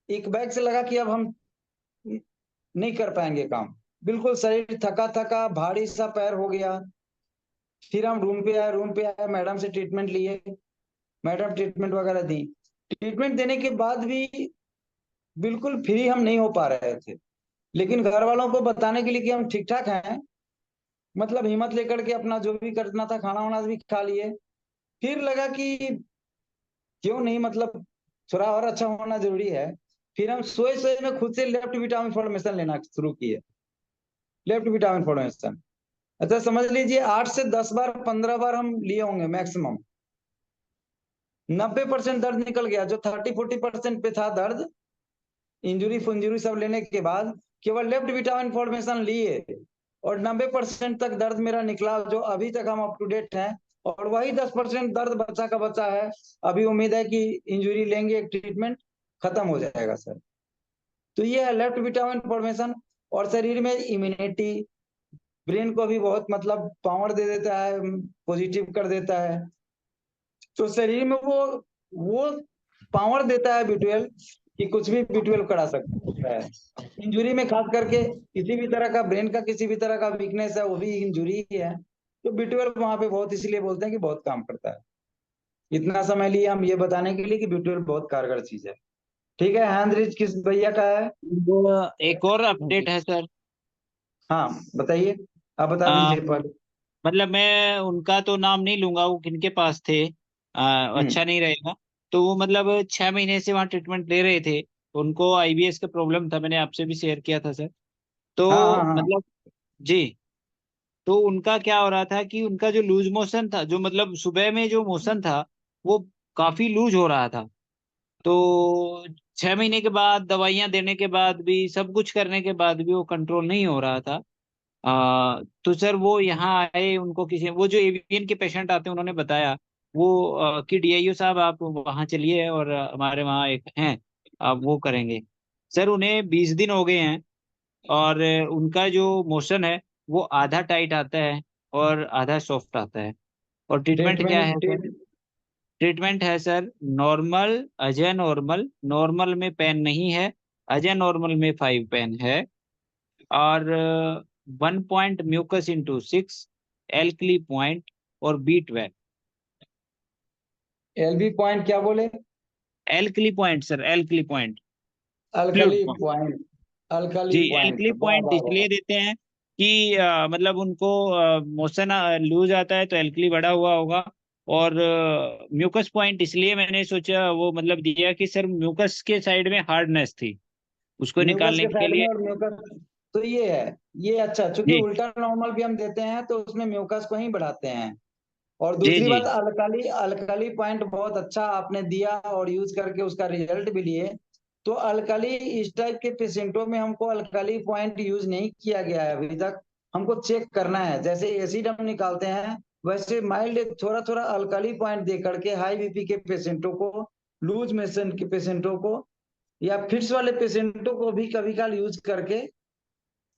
एक बैग से लगा कि अब हम नहीं कर पाएंगे काम, बिल्कुल शरीर थका थका भारी सा पैर हो गया। फिर हम रूम पे आए, मैडम से ट्रीटमेंट लिए, मैडम ट्रीटमेंट वगैरह दी। ट्रीटमेंट देने के बाद भी बिल्कुल फ्री हम नहीं हो पा रहे थे, लेकिन घर वालों को बताने के लिए कि हम ठीक ठाक हैं, मतलब हिम्मत लेकर के अपना जो भी करना था खाना वाना भी खा लिए। फिर लगा कि क्यों नहीं, मतलब थोड़ा और अच्छा होना जरूरी है। फिर हम सोए सोए में खुद से लेफ्ट विटामिन फॉर्मेशन लेना शुरू किए। लेफ्ट विटामिन फॉर्मेशन, अच्छा समझ लीजिए 8 से 10 बार 15 बार हम लिए होंगे मैक्सिमम। 90% दर्द निकल गया, जो 30-40% पे था दर्द, इंजुरी फुंजुरी सब लेने के बाद केवल लेफ्ट विटामिन फॉर्मेशन लिए और 90% तक दर्द मेरा निकला, जो अभी तक हम अप टू डेट हैं। और वही 10% दर्द बच्चा का बच्चा है। अभी उम्मीद है कि इंजुरी लेंगे, एक ट्रीटमेंट खत्म हो जाएगा सर। तो ये है लेफ्ट विटामिन फॉर्मेशन। और शरीर में इम्यूनिटी, ब्रेन को भी बहुत मतलब पावर दे देता है, पॉजिटिव कर देता है। तो शरीर में वो पावर देता है B12 कि कुछ भी B12 करा सकता है। इंजुरी में खास करके किसी भी तरह का ब्रेन का किसी भी तरह का वीकनेस है, वो भी इंजुरी ही है। तो B12 वहां पे बहुत इसलिए बोलते हैं कि बहुत काम करता है। इतना समय लिए हम ये बताने के लिए कि B12 बहुत कारगर चीज है। ठीक है, हैंड रेज किस भैया का है? वो एक और अपडेट है सर। हाँ बताइए, आप बता आ, दीजिए पहले। मतलब मैं उनका तो नाम नहीं लूंगा, वो किनके पास थे, हम्म। अच्छा नहीं रहेगा। तो वो मतलब 6 महीने से वहाँ ट्रीटमेंट ले रहे थे। उनको आईबीएस का प्रॉब्लम था, मैंने आपसे भी शेयर किया था सर। हाँ हाँ तो हाँ। मतलब जी, तो उनका क्या हो रहा था कि उनका जो लूज मोशन था, जो मतलब सुबह में जो मोशन था, वो काफी लूज हो रहा था। तो 6 महीने के बाद दवाइयां देने के बाद भी, सब कुछ करने के बाद भी वो कंट्रोल नहीं हो रहा था। तो सर वो यहाँ आए, उनको किसी, वो जो एवियन के पेशेंट आते हैं उन्होंने बताया वो कि डीआईओ साहब आप वहाँ चलिए, और हमारे वहाँ एक हैं, आप वो करेंगे। सर उन्हें 20 दिन हो गए हैं, और उनका जो मोशन है वो आधा टाइट आता है और आधा सॉफ्ट आता है। और ट्रीटमेंट क्या है सर? ट्रीटमेंट। ट्रीटमेंट है sir normal, Ajay normal, normal में पेन नहीं है, अजय नॉर्मल में 5 पेन है, और 1 point mucus into 6, alkali point, और B12। LV पॉइंट क्या बोले? Alkali point sir, alkali point, fluid alkali point. Point. जी, अल्कली पॉइंट, एल्कली वाह पॉइंट वाह वाह। इसलिए देते हैं कि मतलब उनको मोशन लूज आता है तो एल्कली बढ़ा हुआ होगा। और म्यूकस पॉइंट इसलिए मैंने सोचा वो मतलब दिया कि सर म्यूकस के साइड में हार्डनेस थी, उसको म्यूकस निकालने के के साइड में लिए। और म्यूकस, तो ये है। ये अच्छा, चूंकि जी उल्टा नॉर्मल भी हम देते हैं तो उसमें म्यूकस को ही बढ़ाते हैं। और जी दूसरी जी बात, अल्कली अल्कली पॉइंट बहुत अच्छा आपने दिया और यूज करके उसका रिजल्ट भी लिए। तो अल्कली इस टाइप के पेशेंटों में हमको अल्कली पॉइंट यूज नहीं किया गया है अभी तक। हमको चेक करना है, जैसे एसिड हम निकालते हैं वैसे माइल्ड थोड़ा थोड़ा अल्कली पॉइंट दे करके हाई बीपी के पेशेंटों को, लूज मोशन के पेशेंटों को, या फिट्स वाले पेशेंटों को भी कभी कभार यूज करके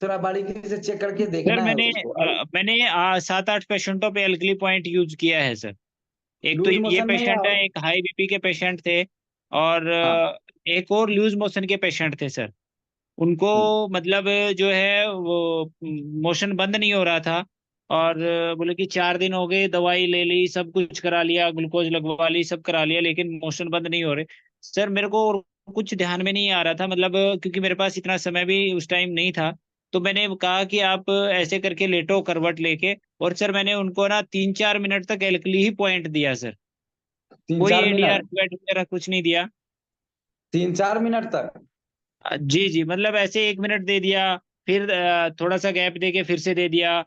थोड़ा बारीकी से चेक करके सर, देखना है मैंने उसको। 7-8 पेशेंटों पे एल्कली पॉइंट यूज किया है सर। एक तो लूज ये मोशन में या? पेशेंट है, एक हाई बीपी के पेशेंट थे, और हाँ। एक और लूज मोशन के पेशेंट थे सर। उनको हम्म। मतलब जो है वो मोशन बंद नहीं हो रहा था। और बोले कि 4 दिन हो गए, दवाई ले ली, सब कुछ करा लिया, ग्लूकोज लगवा ली, सब करा लिया, लेकिन मोशन बंद नहीं हो रहे। सर मेरे को और कुछ ध्यान में नहीं आ रहा था, मतलब क्योंकि मेरे पास इतना समय भी उस टाइम नहीं था। तो मैंने कहा कि आप ऐसे करके लेटो करवट लेके, और सर मैंने उनको ना 3-4 मिनट तक एल्कली ही पॉइंट दिया सर। तीन कोई चार एडीआर मिनट वगैरह कुछ नहीं दिया। 3-4 मिनट तक? जी जी, मतलब ऐसे 1 मिनट दे दिया, फिर थोड़ा सा गैप दे के फिर से दे दिया,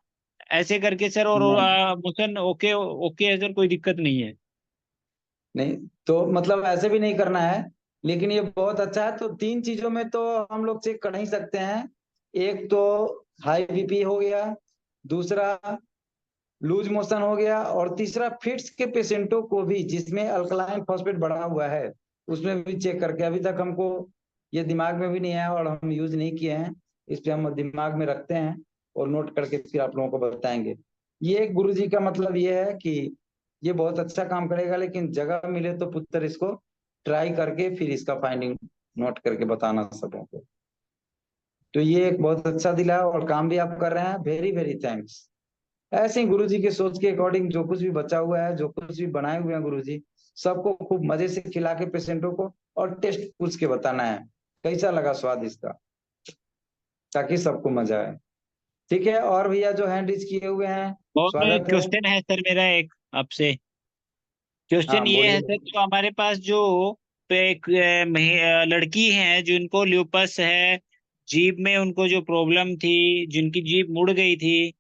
ऐसे करके सर। और नहीं मोशन ओके ओके है सर, कोई दिक्कत नहीं है। नहीं, तो मतलब ऐसे भी नहीं करना है। लेकिन ये बहुत अच्छा है। तो 3 चीजों में तो हम लोग चेक कर ही सकते हैं। एक तो हाई बीपी हो गया, दूसरा लूज मोशन हो गया, और तीसरा फिट्स के पेशेंटों को भी जिसमें अल्कलाइन फॉस्फेट बढ़ा हुआ है उसमें भी चेक करके। अभी तक हमको ये दिमाग में भी नहीं आया और हम यूज नहीं किए हैं, इस पे हम दिमाग में रखते हैं और नोट करके फिर आप लोगों को बताएंगे। ये गुरु जी का मतलब ये है कि ये बहुत अच्छा काम करेगा, लेकिन जगह मिले तो पुत्र इसको ट्राई करके फिर इसका फाइंडिंग नोट करके बताना सबों को। तो ये एक बहुत अच्छा दिला और काम भी आप कर रहे हैं, वेरी वेरी थैंक्स। ऐसे ही गुरु जी के सोच के अकॉर्डिंग जो कुछ भी बचा हुआ है, जो कुछ भी बनाए हुए हैं गुरु जी, सबको खूब मजे से खिला के पेशेंटों को और टेस्ट पूछ के बताना है। कैसा लगा स्वाद इसका, ताकि सबको मजा आए। ठीक है, और भैया जो हैंड रेज किए हुए हैं और स्वागत है। क्वेश्चन है सर मेरा एक आपसे। हाँ क्वेश्चन ये है बोलिए। सर, जो हमारे पास जो तो एक लड़की है जिनको ल्यूपस है, जीभ में उनको जो प्रॉब्लम थी, जिनकी जीभ मुड़ गई थी,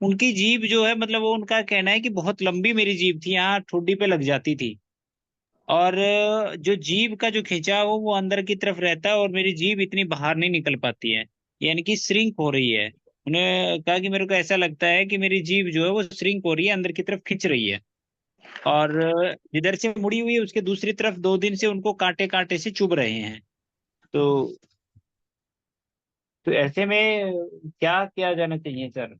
उनकी जीभ जो है मतलब वो उनका कहना है कि बहुत लंबी मेरी जीभ थी, यहाँ ठोडी पे लग जाती थी, और जो जीभ का जो खिंचाव हो वो अंदर की तरफ रहता है, और मेरी जीभ इतनी बाहर नहीं निकल पाती है, यानी कि श्रिंक हो रही है। उन्हें कहा कि मेरे को ऐसा लगता है कि मेरी जीभ जो है वो श्रिंक हो रही है, अंदर की तरफ खिंच रही है, और जिधर से मुड़ी हुई है उसके दूसरी तरफ 2 दिन से उनको कांटे कांटे से चुभ रहे हैं। तो ऐसे में क्या किया जाना चाहिए सर?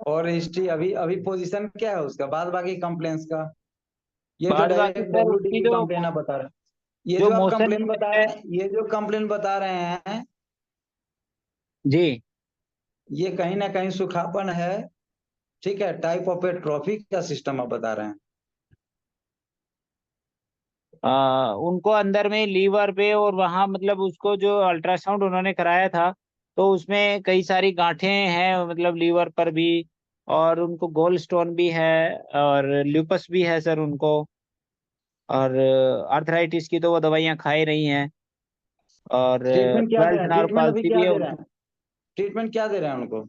और हिस्ट्री अभी अभी पोजीशन क्या है उसका, बाद बाकी कंप्लेंट्स का? ये तो बाद बाकी डायरेक्ट सर डब्ल्यूडी उसकी की जो कंप्लेन आप बता रहे हैं। ये जो जो आप मोशन कंप्लेन बता रहे हैं, ये जो कंप्लेन बता रहे हैं, जी ये कहीं ना कहीं सुखापन है। ठीक है, टाइप ऑफ एट्रोफी का सिस्टम आप बता रहे हैं। उनको अंदर में लीवर पे, और वहाँ मतलब उसको जो अल्ट्रासाउंड उन्होंने कराया था तो उसमें कई सारी गांठें हैं मतलब लीवर पर भी, और उनको गोल स्टोन भी है, और ल्यूपस भी है सर उनको, और आर्थराइटिस की तो वो दवाइयाँ खा ही रही हैं, और ट्रीटमेंट क्या दे रहे 12th हैं, ट्रीटमेंट अभी नार्कोलसी क्या भी है दे रहे उनको। हैं, ट्रीटमेंट क्या दे रहे हैं उनको?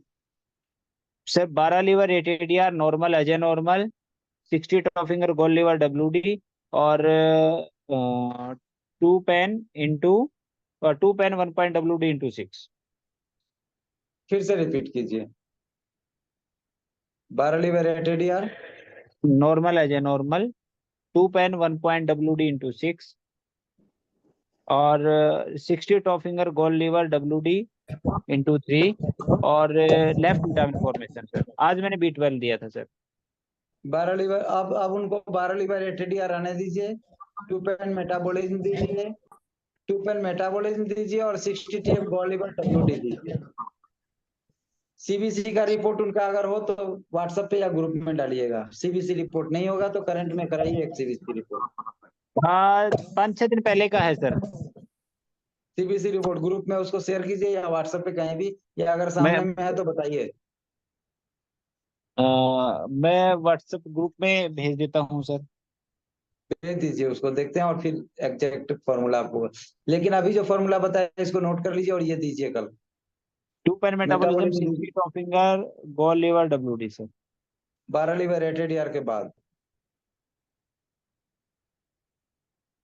Sir 12 liver ATDR normal Ajay normal, 60 toe finger gall liver WD, और 2 पेन 1 पॉइंट डब्ल्यूडी इंटू 6। फिर से रिपीट कीजिए। 12 liver ATDR, normal as a normal, 2 pen 1 point WD into 6, और 60 toe finger gall liver WD into 3, और लेफ्ट विटामिन फॉर्मेशन सर। आज मैंने B12 दिया था सर। 12 लीवर, अब उनको 12 लीवर एटीडीआर आने दीजिए, 2 पेन मेटाबॉलिज्म दीजिए, 2 पेन मेटाबॉलिज्म दीजिए, और 60 टीएफ गॉल लीवर डब्ल्यूडी दीजिए। सीबीसी का रिपोर्ट उनका अगर हो तो व्हाट्सएप पे या ग्रुप में डालिएगा। सीबीसी रिपोर्ट नहीं होगा तो करंट में कराइए एक सीबीसी रिपोर्ट। हाँ 5-6 दिन पहले का है सर। सीबीसी रिपोर्ट ग्रुप में उसको शेयर कीजिए, या व्हाट्सएप पे कहीं भी, या अगर मैं सामने में है तो बताइए। मैं व्हाट्सएप ग्रुप में भेज देता हूँ सर। भेज दीजिए उसको, देखते हैं और फिर एग्जैक्ट फॉर्मूला आपको। लेकिन अभी जो फॉर्मूला बताया इसको नोट कर लीजिए और ये दीजिए कल। 2 pain metabolism, metabolism 60 toe finger gall liver WD sir. 12 liver एटीडीआर के बाद,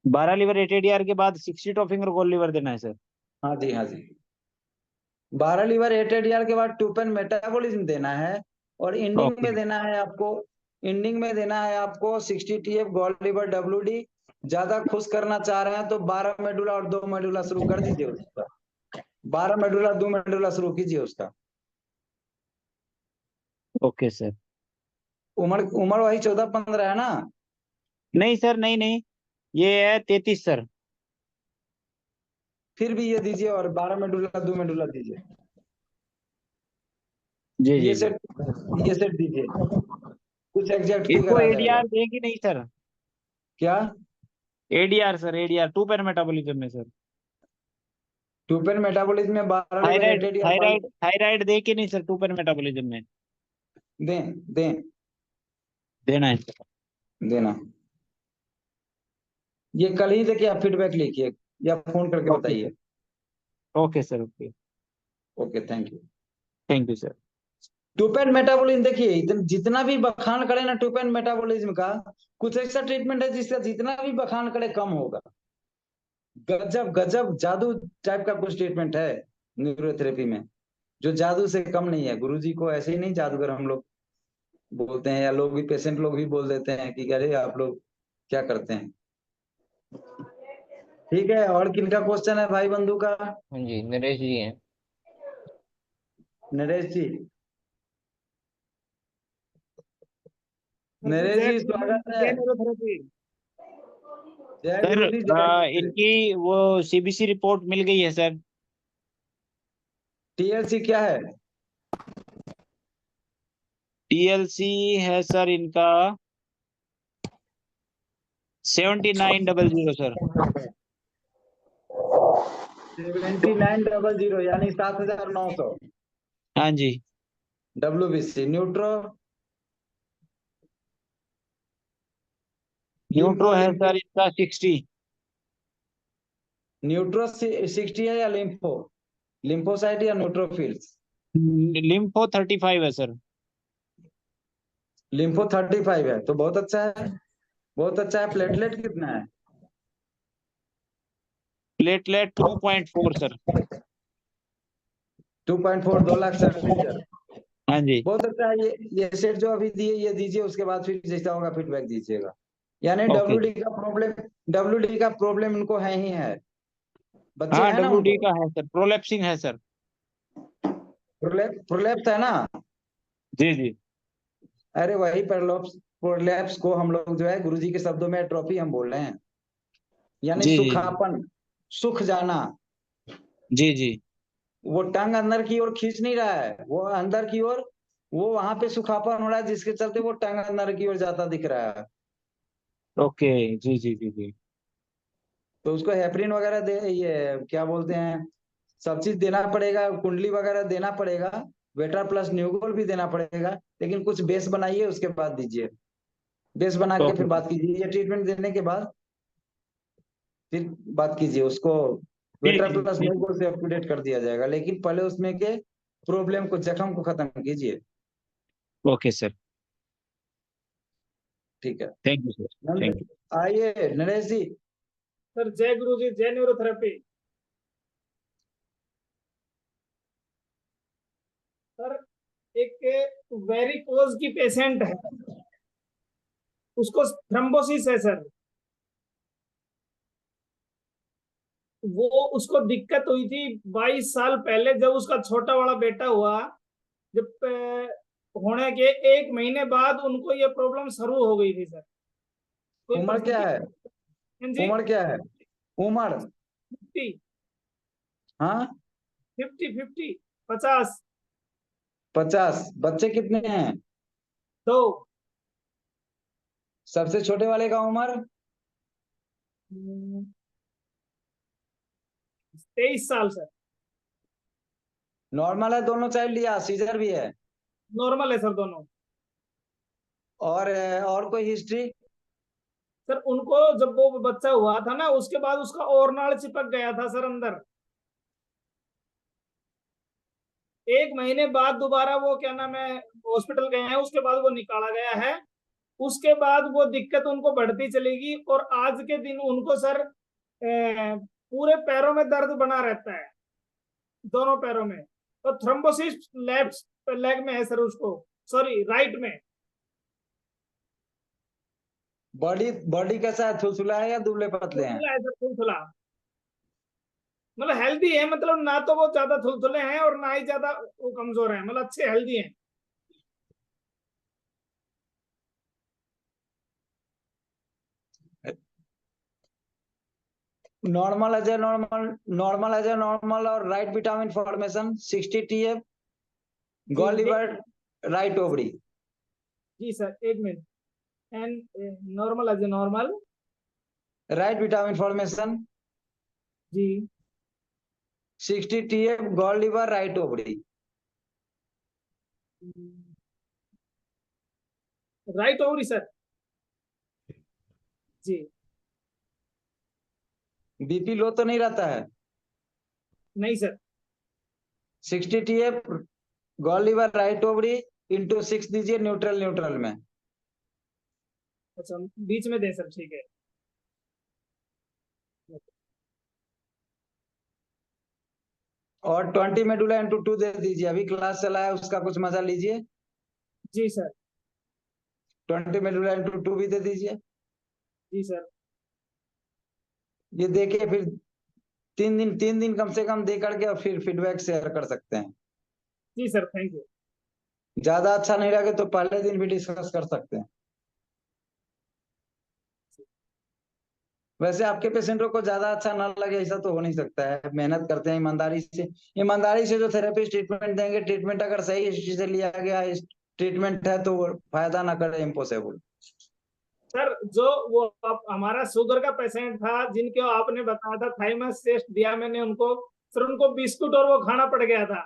12 लीवर एटीडीआर के बाद 60 टॉफिंगर गोल लीवर देना है सर। हाँ जी हाँ जी, 12 लीवर एटीडीआर के बाद 2 पेन मेटाबॉलिज्म देना है, और एंडिंग ओके। में देना है आपको, एंडिंग में देना है आपको 60 टीएफ गॉल लीवर डब्ल्यूडी। ज्यादा खुश करना चाह रहे हैं तो 12 मेडुला और 2 मेडुला शुरू कर दीजिए उसका। 12 मेडुला 2 मेडुला शुरू कीजिए उसका। Okay sir. उम्र उम्र वही 14-15 है ना? नहीं सर, नहीं नहीं, ये है 33 सर। फिर भी ये दीजिए, और 12 मेडुला 2 मेडुला दीजिए। जी ये जी जी। सेट, ये सेट दीजिए, कुछ एग्जैक्ट इसको फिगर आ जाएगा। एडीआर देगी नहीं सर? क्या? ADR sir, ADR 2 pain metabolism में सर। 2 पेन मेटाबॉलिज्म में 12 liver thyroid ATDR thyroid thyroid दे के नहीं सर 2 पेन मेटाबॉलिज्म में? दें दें, देना है सर। देना। ये कल ही देखिए, आप फीडबैक लिखिए या फोन करके ओके बताइए। Sir. Okay sir. Okay. Okay, thank you. Thank you sir. टूपेन मेटाबॉलिज्म देखिए, जितना भी बखान करे ना टूपेन मेटाबॉलिज्म का, कुछ ऐसा ट्रीटमेंट है जिसका जितना भी बखान करे कम होगा। गजब गजब जादू टाइप का कुछ ट्रीटमेंट है न्यूरोथेरेपी में, जो जादू से कम नहीं है। गुरुजी को ऐसे ही नहीं जादूगर हम लोग बोलते हैं, या लोग भी, पेशेंट लोग भी बोल देते हैं कि अरे आप लोग क्या करते हैं। ठीक है, और किनका क्वेश्चन है भाई बंधु का? हाँ जी, नरेश जी हैं। नरेश जी, नरेश जी स्वागत है। न्यूरोथेरेपी जय सर, गुरु जी, जय गुरु जी। इनकी वो CBC रिपोर्ट मिल गई है सर। टीएलसी क्या है? TLC है सर इनका 7900 सर। 7900 यानी 7900 हाँ जी। WBC। न्यूट्रो न्यूट्रो है लिम्फो सर इसका 60। न्यूट्रो 60 है या लिम्फो? लिम्फोसाइट या न्यूट्रोफिल्स? लिम्फो 35 है सर। लिम्फो 35 है तो बहुत अच्छा है, बहुत अच्छा है। प्लेटलेट कितना है? Platelet 2.4 sir. 2.4, 2 लाख सेंटीमीटर। हाँ जी। बहुत अच्छा है। ये सेट जो अभी दिए ये दीजिए, उसके बाद फिर जैसा होगा फीडबैक दीजिएगा। यानी ओके। डब्ल्यू डी का प्रॉब्लम इनको है ही है। बच्चे हाँ हैं ना WD उनको? का है सर, प्रोलेप्सिंग है सर। प्रोलेप्स है ना? जी जी। अरे वही प्रोलेप्स को हम लोग जो है गुरुजी के शब्दों में एट्रोफी हम बोल रहे हैं, यानी जी जी। सुखापन, सुख जाना। जी जी। वो टंग अंदर की ओर खींच नहीं रहा है, वो अंदर की ओर, वो वहां पे सुखापन हो रहा है जिसके चलते वो टंग अंदर की ओर जाता दिख रहा है। ओके। जी जी जी जी। तो उसको हेपरिन वगैरह दे, ये क्या बोलते हैं, सब चीज देना पड़ेगा, कुंडली वगैरह देना पड़ेगा, वेटा प्लस न्यूगोल भी देना पड़ेगा। लेकिन कुछ बेस बनाइए उसके बाद दीजिए। बेस बना के ओके फिर बात कीजिए, ये ट्रीटमेंट देने के बाद फिर बात कीजिए उसको। ठीक वेटा ठीक प्लस ठीक। न्यूगोल से अपडेट कर दिया जाएगा, लेकिन पहले उसमें के प्रॉब्लम को, जख्म को खत्म कीजिए। Okay sir. ठीक है। Thank you sir. Thank you. आइए नरेश जी। सर जय गुरु जी, जय न्यूरोथेरेपी। सर एक वेरिकोज की पेशेंट है, उसको थ्रम्बोसिस है सर। वो उसको दिक्कत हुई थी 22 साल पहले, जब उसका छोटा वाला बेटा हुआ। जब होने के 1 महीने बाद उनको ये प्रॉब्लम शुरू हो गई थी सर। कोई उम्र क्या परिस्थिति। है? हाँ जी। उम्र क्या है? उम्र? 50। हाँ, 50 50। 50। बच्चे कितने हैं? दो। सबसे छोटे वाले का उम्र? 23 साल सर। नॉर्मल है दोनों चाइल्ड या सीजर भी है? नॉर्मल है सर दोनों। और कोई हिस्ट्री? सर उनको जब वो बच्चा हुआ था ना, उसके बाद उसका ओरनाल चिपक गया था सर अंदर। 1 महीने बाद दोबारा वो क्या नाम है हॉस्पिटल गए हैं, उसके बाद वो निकाला गया है। उसके बाद वो दिक्कत उनको बढ़ती चलेगी, और आज के दिन उनको सर पूरे पैरों में दर्द बना रहता है, दोनों पैरों में। तो थ्रोम्बोसिस लेफ्ट लेग में है सर उसको, सॉरी राइट में। बॉडी बॉडी कैसा है, थुलथुला है या दुबले पतले हैं? थुलथुला है सर, थुलथुला। मतलब हेल्दी है, मतलब ना तो वो ज्यादा थुलथुले हैं और ना ही ज्यादा वो कमजोर है, मतलब अच्छे हेल्दी हैं। नॉर्मल और राइट विटामिन फॉर्मेशन 60 TF। जी गॉल लिवर, राइट ओवरी। जी sir, 1 minute. And normal as a normal. Right vitamin formation जी। 60 TF, gall liver, right ovary. Right ovary sir. जी। बीपी लो तो नहीं रहता है? नहीं sir. 60 TF, gall liver, right ovary into 6 दीजिए, neutral neutral में। अच्छा, बीच में दे सर, ठीक है। और 20 मेडुला इंटू 2 दे दीजिए, अभी क्लास चला है उसका कुछ मजा लीजिए। जी सर। 20 मेडुला इंटू 2 भी दे दीजिए। जी सर। ये देखिए फिर 3 दिन कम से कम दे करके और फिर फीडबैक शेयर कर सकते हैं। जी सर, थैंक यू। ज्यादा अच्छा नहीं लगे तो पहले दिन भी डिस्कस कर सकते हैं। वैसे आपके पेशेंटों को ज्यादा अच्छा ना लगे ऐसा तो हो नहीं सकता है, मेहनत करते हैं ईमानदारी से। ईमानदारी से जो थेरेपिस्ट ट्रीटमेंट देंगे, ट्रीटमेंट अगर सही हिस्ट्री से लिया गया ट्रीटमेंट है तो वो फायदा ना करे इम्पॉसिबल। सर जो वो हमारा शुगर का पेशेंट था जिनको आपने बताया था थाइमस टेस्ट दिया मैंने उनको, सर उनको बिस्कुट और वो खाना पड़ गया था।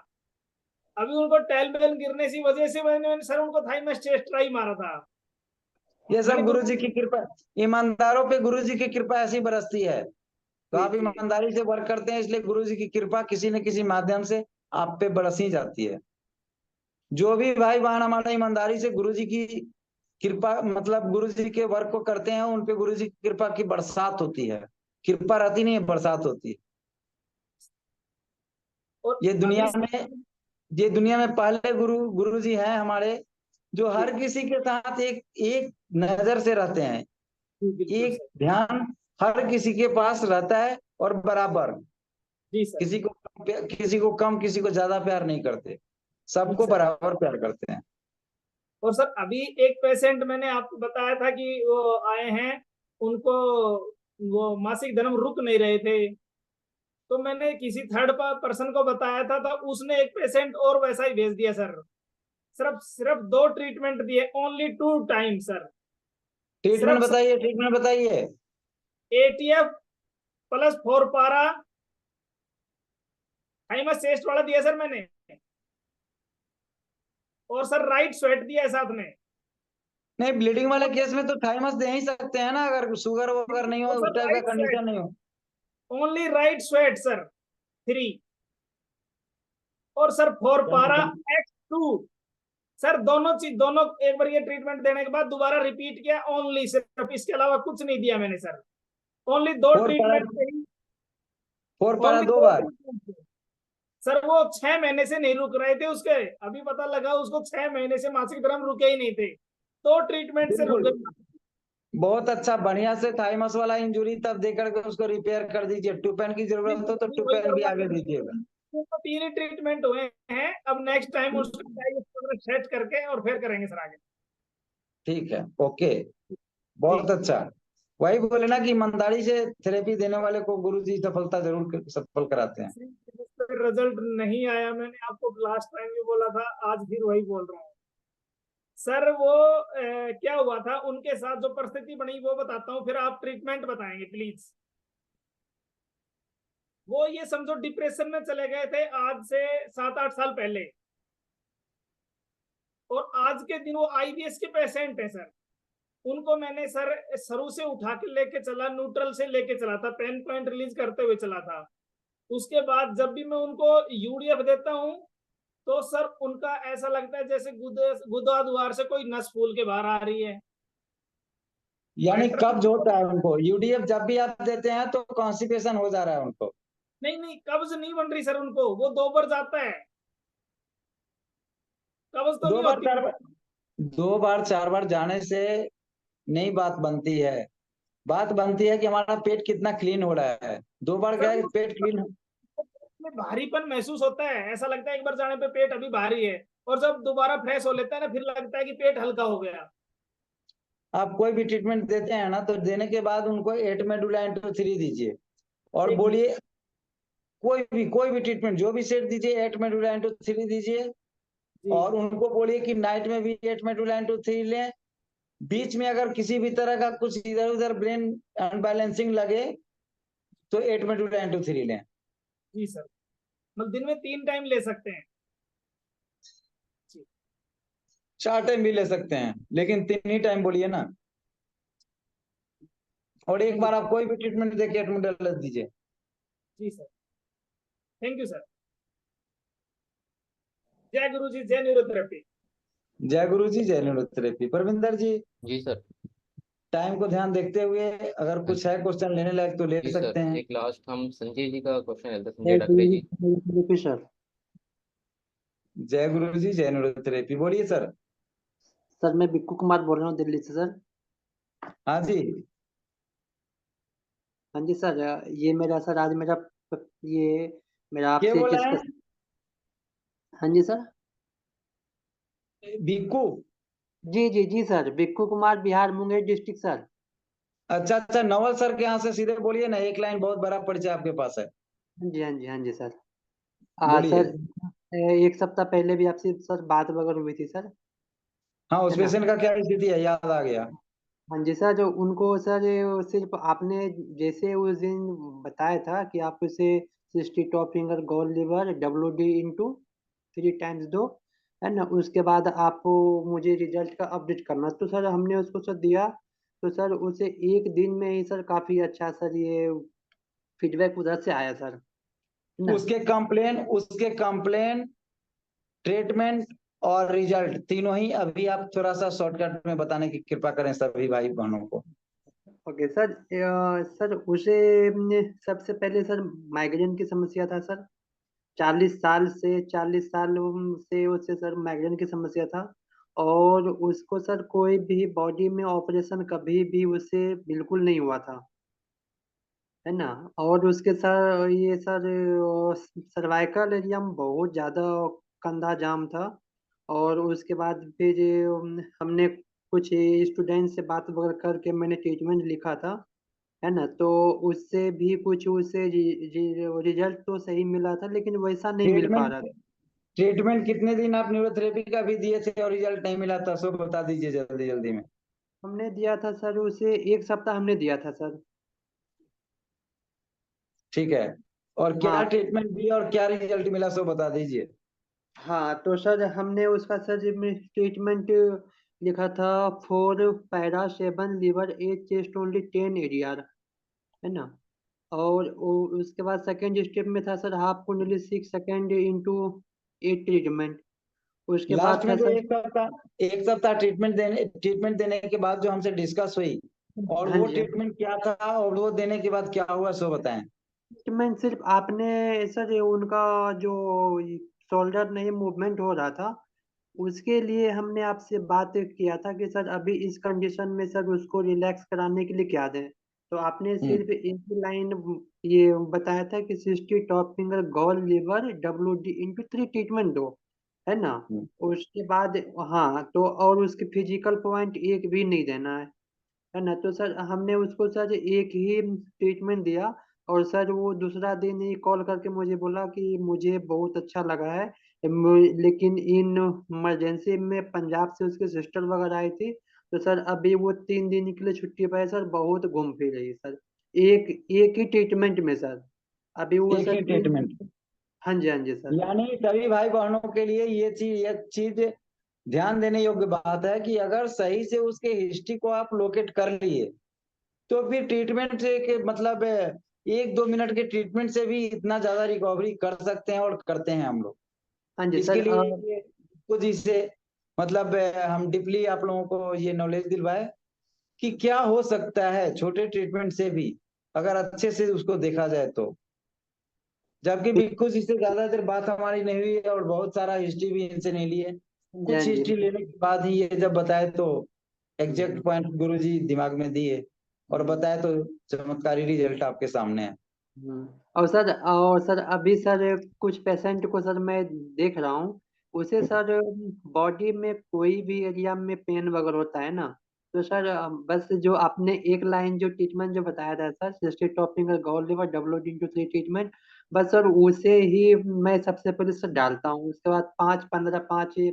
अभी उनको टेलबेल गिरने की वजह से मैंने सर उनको थाइमस टेस्ट ट्राई मारा था। ये सब मैंने गुरु जी की कृपा, ईमानदारों पे गुरु जी की कृपा ऐसी बरसती है। तो आप जी। ईमानदारी से वर्क करते हैं, इसलिए गुरु जी की कृपा किसी न किसी माध्यम से आप पे बरस ही जाती है। जो भी भाई बहन हमारा ईमानदारी से गुरु जी की कृपा मतलब गुरु जी के वर्क को करते हैं, उन पे गुरु जी की कृपा की बरसात होती है। कृपा रहती नहीं है, बरसात होती है। और ये दुनिया अभी में ये दुनिया में पहले गुरु जी हैं हमारे, जो हर किसी के साथ एक एक नजर से रहते हैं। बिल्कुल एक सर। ध्यान हर किसी के पास रहता है और बराबर। जी सर। किसी को कम किसी को ज्यादा प्यार नहीं करते, सबको सर। बराबर प्यार करते हैं। और सर अभी एक पेशेंट मैंने आपको बताया था कि वो आए हैं, उनको वो मासिक धर्म रुक नहीं रहे थे, तो मैंने किसी थर्ड पर्सन को बताया था, तो उसने एक पेशेंट और वैसा ही भेज दिया सर। सिर्फ सिर्फ 2 ट्रीटमेंट दिए, ओनली 2 टाइम सर। ट्रीटमेंट सिर्फ बताइए, ट्रीटमेंट बताइए। ATF प्लस 4 पारा थाइमस टेस्ट वाला दिया सर मैंने, और सर राइट स्वेट दिया है साथ में। नहीं, ब्लीडिंग वाले केस में तो थाइमस दे ही सकते हैं ना, अगर शुगर वगैरह नहीं हो, और उस सर टाइप का राइट स्वेट, कंडीशन नहीं हो। ओनली राइट स्वेट सर 3, और सर 4 पारा X2। सर दोनों चीज, दोनों एक बार ये ट्रीटमेंट देने के बाद दोबारा रिपीट किया, ओनली सिर्फ, इसके अलावा कुछ नहीं दिया मैंने सर। ओनली 2 4 पारा, ट्रीटमेंट से ही, 4 पारा ओनली 2 2 बार। ट्रीटमेंट से सर वो 6 महीने से नहीं रुक रहे थे उसके, अभी पता लगा उसको 6 महीने से मासिक धर्म रुके ही नहीं थे, 2 ट्रीटमेंट से रुक बिल्कुल, गए। बहुत अच्छा, बढ़िया से थाइमस वाला इंजुरी तब दे करके उसको रिपेयर कर दीजिए। टूपेन की जरूरत हो तो अभी वही टूपेन भी करवा आगे रहे दीजिएगा। हैं। तो 3 ही ट्रीटमेंट हुए हैं, अब नेक्स्ट टाइम उसका सेट करके और फिर करेंगे सर आगे। ठीक है, ओके, बहुत अच्छा। वही बोले ना कि ईमानदारी से थेरेपी देने वाले को गुरु जी सफलता जरूर सफल कराते हैं। रिजल्ट नहीं आया, मैंने आपको लास्ट टाइम भी बोला था, आज फिर वही बोल रहा हूँ सर। वो क्या हुआ था उनके साथ, जो परिस्थिति बनी वो बताता हूँ, फिर आप ट्रीटमेंट बताएंगे प्लीज। वो ये समझो डिप्रेशन में चले गए थे आज से 7-8 साल पहले, और आज के दिन वो IBS के पेशेंट है सर। उनको मैंने सर शुरू से उठा के लेके चला, न्यूट्रल से लेके चला था, पेन पॉइंट रिलीज करते हुए चला था। उसके बाद जब भी मैं उनको UDF देता हूँ तो सर उनका ऐसा लगता है जैसे गुदा द्वार से कोई नस फूल के बाहर आ रही है। यानी कब्ज होता है उनको, यूडीएफ जब भी आप देते हैं तो कॉन्स्टिपेशन हो जा रहा है उनको। नहीं नहीं, कब्ज नहीं बन रही सर उनको, वो 2 बार जाता है, कब्ज तो नहीं होती। 2 बार 4 बार जाने से नहीं बात बनती है। बात बनती है कि हमारा पेट कितना क्लीन हो रहा है। 2 बार सर गए, वो पेट क्लीन। में भारीपन महसूस होता है, ऐसा लगता है एक बार जाने पे पेट अभी भारी है, और जब दोबारा फ्रेश हो लेता है ना, फिर लगता है कि पेट हल्का हो गया। आप कोई भी ट्रीटमेंट देते हैं ना, तो देने के बाद उनको 8 मेडुला इंटो 3 दीजिए और एक बोलिए, कोई भी ट्रीटमेंट जो भी सेट दीजिए 8 मेडुला इंटो 3 दीजिए, जी और उनको बोलिए कि नाइट में भी 8 मेडुला इंटो 3 लें। बीच में अगर किसी भी तरह का कुछ इधर उधर ब्रेन अनबैलेंसिंग लगे तो 8 मेडुला इंटो 3 लें। जी सर, मतलब दिन में 3 टाइम ले सकते हैं। 4 टाइम भी ले सकते हैं, लेकिन 3 ही टाइम बोलिए ना। और एक बार आप कोई भी ट्रीटमेंट देके 8 मेडुला दीजिए। जी सर, थैंक यू सर। जय गुरु जी, जय न्यूरोथेरेपी। जय गुरु जी, जय न्यूरोथेरेपी। परविंदर जी, जी सर। टाइम को ध्यान देखते हुए अगर कुछ है क्वेश्चन लेने लायक तो ले जी सकते सर, हैं। एक लास्ट हम संजय जी का क्वेश्चन लेते हैं, संजय डकरे जी। सर जय गुरु जी, जय न्यूरोथेरेपी। बोलिए सर। सर मैं बिक्कू कुमार बोल रहा हूँ दिल्ली से सर। हाँ जी, हाँ जी सर, ये मेरा सर आज मेरा ये मेरा क्या आपसे बोला है? डिस्कस। हाँ जी सर। भिक्कू? जी sir, Bikku Kumar, Bihar Munger district sir. अच्छा अच्छा, नवल सर के यहाँ से सीधे बोलिए ना, एक लाइन बहुत बड़ा परिचय आपके पास है। हाँ जी सर। बोलिए। सर एक सप्ताह पहले भी आपसे सर बात वगैरह हुई थी सर, हाँ, उस है ना। पेशेंट का क्या स्थिति है, याद आ गया। हाँ जी सर, जो उनको सर सिर्फ आपने जैसे उस दिन बताया था कि आप उसे 60 टॉप फिंगर गोल लीवर WD × 3 टाइम्स दो, है ना। उसके बाद आप मुझे रिजल्ट का अपडेट करना। तो सर हमने उसको सर दिया, तो सर उसे एक दिन में ही सर काफी अच्छा सर ये फीडबैक उधर से आया सर, है ना। उसके कंप्लेन ट्रीटमेंट और रिजल्ट तीनों ही अभी आप थोड़ा सा शॉर्टकट में बताने की कृपा करें सभी भाई बहनों को। ओके सर, सर उसे सबसे पहले सर माइग्रेन की समस्या था सर। 40 साल से उसे सर माइग्रेन की समस्या था। और उसको सर कोई भी बॉडी में ऑपरेशन कभी भी उसे बिल्कुल नहीं हुआ था, है ना। और उसके सर ये सर सर्वाइकल एरिया में बहुत ज़्यादा कंधा जाम था। और उसके बाद फिर हमने कुछ स्टूडेंट से बात वगैरह करके मैंने ट्रीटमेंट लिखा था, है ना। तो उससे भी कुछ उसे रिजल्ट तो सही मिला था, लेकिन वैसा नहीं मिल पा ट्रीटमेंट रहा था। ट्रीटमेंट कितने दिन आप न्यूरोथेरेपी का भी दिए थे और रिजल्ट नहीं मिला था, सो बता दीजिए जल्दी जल्दी में। हमने दिया था सर उसे 1 सप्ताह हमने दिया था सर। ठीक है, और क्या हाँ। ट्रीटमेंट दिया और क्या रिजल्ट मिला, सो बता दीजिए। हाँ तो सर हमने उसका सर ट्रीटमेंट लिखा था। 4 para 7 liver 8 chest only 10 ADR, है ना। और उसके बाद सेकेंड स्टेप में था सर हाफ कुंडली 6 सेकेंड × 8 ट्रीटमेंट। उसके बाद लास्ट था में जो सर। एक सप्ताह ट्रीटमेंट देने के बाद जो हमसे डिस्कस हुई, और हाँ वो जी। ट्रीटमेंट क्या था और वो देने के बाद क्या हुआ, सो बताएं। ट्रीटमेंट सिर्फ आपने सर ये उनका जो शोल्डर नहीं मूवमेंट हो रहा था, उसके लिए हमने आपसे बात किया था कि सर अभी इस कंडीशन में सर उसको रिलैक्स कराने के लिए क्या दें। तो आपने सिर्फ एक ही लाइन ये बताया था कि 60 top finger gall liver WD × 3 treatment दो, है ना। हम्म। उसके बाद हाँ तो और उसके फिजिकल पॉइंट एक भी नहीं देना है ना। तो सर हमने उसको सर एक ही ट्रीटमेंट दिया। और सर वो दूसरा दिन ही कॉल करके मुझे बोला कि मुझे बहुत अच्छा लगा है, लेकिन इन इमरजेंसी में पंजाब से उसके सिस्टर वगैरह आई थी। तो सर अभी वो 3 दिन के लिए छुट्टी पर है सर, बहुत घूम फिर रही है सर। एक एक ही ट्रीटमेंट में सर, अभी वो एक सर ही 3। ट्रीटमेंट, हाँ जी, हाँ जी सर। यानी सभी भाई बहनों के लिए ये चीज ध्यान देने योग्य बात है कि अगर सही से उसके हिस्ट्री को आप लोकेट कर लिए, तो फिर ट्रीटमेंट से के मतलब 1-2 मिनट के ट्रीटमेंट से भी इतना ज्यादा रिकवरी कर सकते हैं और करते हैं हम लोग। हाँ जी इसके सर। लिए ये कुछ इससे मतलब हम डीपली आप लोगों को ये नॉलेज दिलवाए कि क्या हो सकता है छोटे ट्रीटमेंट से भी, अगर अच्छे से उसको देखा जाए तो। जबकि भी कुछ इससे ज्यादा देर बात हमारी नहीं हुई है और बहुत सारा हिस्ट्री भी इनसे नहीं ली है। हाँ कुछ जी। हिस्ट्री लेने के बाद ही ये जब बताए तो एग्जैक्ट पॉइंट गुरुजी दिमाग में दिए और बताए, तो चमत्कारी रिजल्ट आपके सामने है। और सर अभी सर कुछ पेशेंट को सर मैं देख रहा हूँ, उसे सर बॉडी में कोई भी एरिया में पेन वगैरह होता है ना। तो सर बस जो आपने एक लाइन जो ट्रीटमेंट जो बताया था सर, सिस्टेट टॉपिंग गॉल लिवर WD × 3 ट्रीटमेंट, बस सर उसे ही मैं सबसे पहले सर डालता हूँ। उसके बाद 5-15-5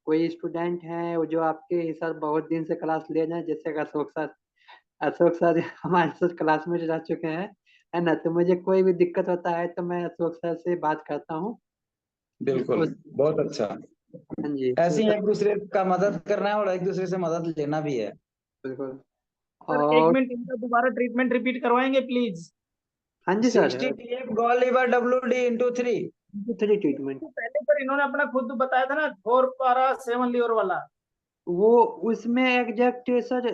कोई स्टूडेंट हैं वो जो आपके सर बहुत दिन से क्लास ले रहे हैं, जैसे कि अशोक सर हमारे सर क्लास में रह चुके हैं, है ना। तो मुझे कोई भी दिक्कत होता है तो मैं अशोक सर से बात करता हूँ। बिल्कुल, उस बहुत अच्छा। हाँ जी तो ऐसे ही सर एक दूसरे का मदद करना है और एक दूसरे से मदद लेना भी है। बिल्कुल। सर एक और मिनट, इनका दोबारा ट्रीटमेंट रिपीट करवाएंगे प्लीज। हाँ जी sir, 60 gall liver WD × 3। 3 treatment. तो पहले पर इन्होंने अपना खुद बताया था ना 4 पैरा 7 लीवर वाला। वो उसमें एग्जैक्ट सर,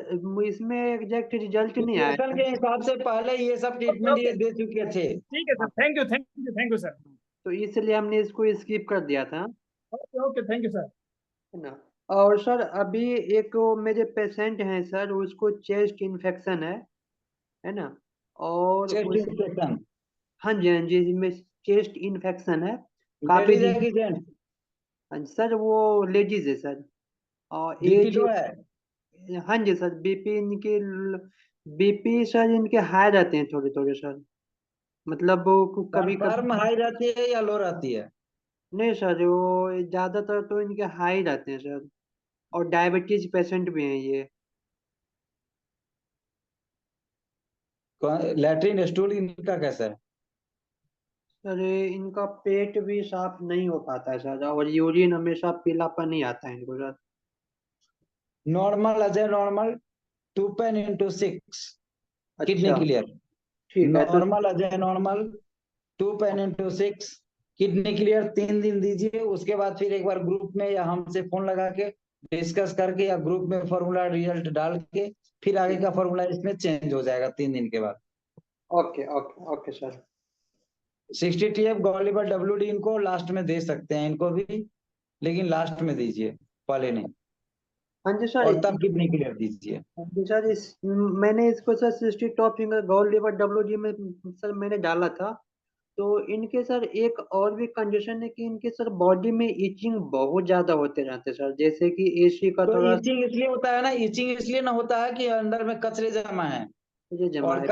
इसमें एग्जैक्ट रिजल्ट नहीं आया सिचुएशन है। के हिसाब से पहले ये सब ओके ट्रीटमेंट ये ओके, दे चुके थे। ठीक है सर, हाँ, thank you thank you thank you sir. तो इसलिए हमने इसको स्किप कर दिया था, okay okay, thank you sir. है ना। और सर अभी एक वो मेरे पेशेंट हैं सर, उसको चेस्ट इन्फेक्शन है ना। और चेस्ट उस इन्फेक्शन, हाँ जी, हाँ जी, इसमें चेस्ट इन्फेक्शन है काफी लेडीज है दिन। कि जेंट्स? हाँ जी सर, वो लेडीज है सर। और बीपी एज, लो है? हाँ जी सर, बीपी सर इनके हाई रहते हैं थोड़े थोड़े सर। मतलब वो कभी कंफर्म कभी हाई रहती है या लो रहती है? नहीं सर, वो ज्यादातर तो इनके हाई रहते हैं सर। और डायबिटीज पेशेंट भी हैं ये। लैट्रिन स्टूल इनका कैसा है? सर इनका पेट भी साफ नहीं हो पाता है सर, और यूरिन हमेशा पीलापन ही आता है इनको sir. Normal Ajay, normal 2 pain into 6 kidney अच्छा क्लियर। ठीक है तो normal Ajay, normal 2 pain into 6 kidney clear 3 दिन दीजिए। उसके बाद फिर एक बार ग्रुप में या हमसे फोन लगा के डिस्कस करके या ग्रुप में फॉर्मूला रिजल्ट डाल के फिर आगे का फॉर्मूला इसमें चेंज हो जाएगा 3 दिन के बाद। Okay okay okay sir. 60 TF gall liver WD इनको लास्ट में दे सकते हैं इनको भी, लेकिन लास्ट में दीजिए, पहले नहीं। हाँ जी सर। और तब किडनी क्लियर दीजिए। हाँ जी सर, मैंने इसको sir 60 top finger gold liver WD में सर मैंने डाला था। तो इनके सर एक और भी कंडीशन है कि इनके सर बॉडी में इचिंग बहुत ज्यादा होते रहते हैं सर, जैसे कि एसी का तो थोड़ा इचिंग इसलिए होता है ना, इचिंग इसलिए ना होता है कि अंदर में कचरे जमा है। मुझे जमा और है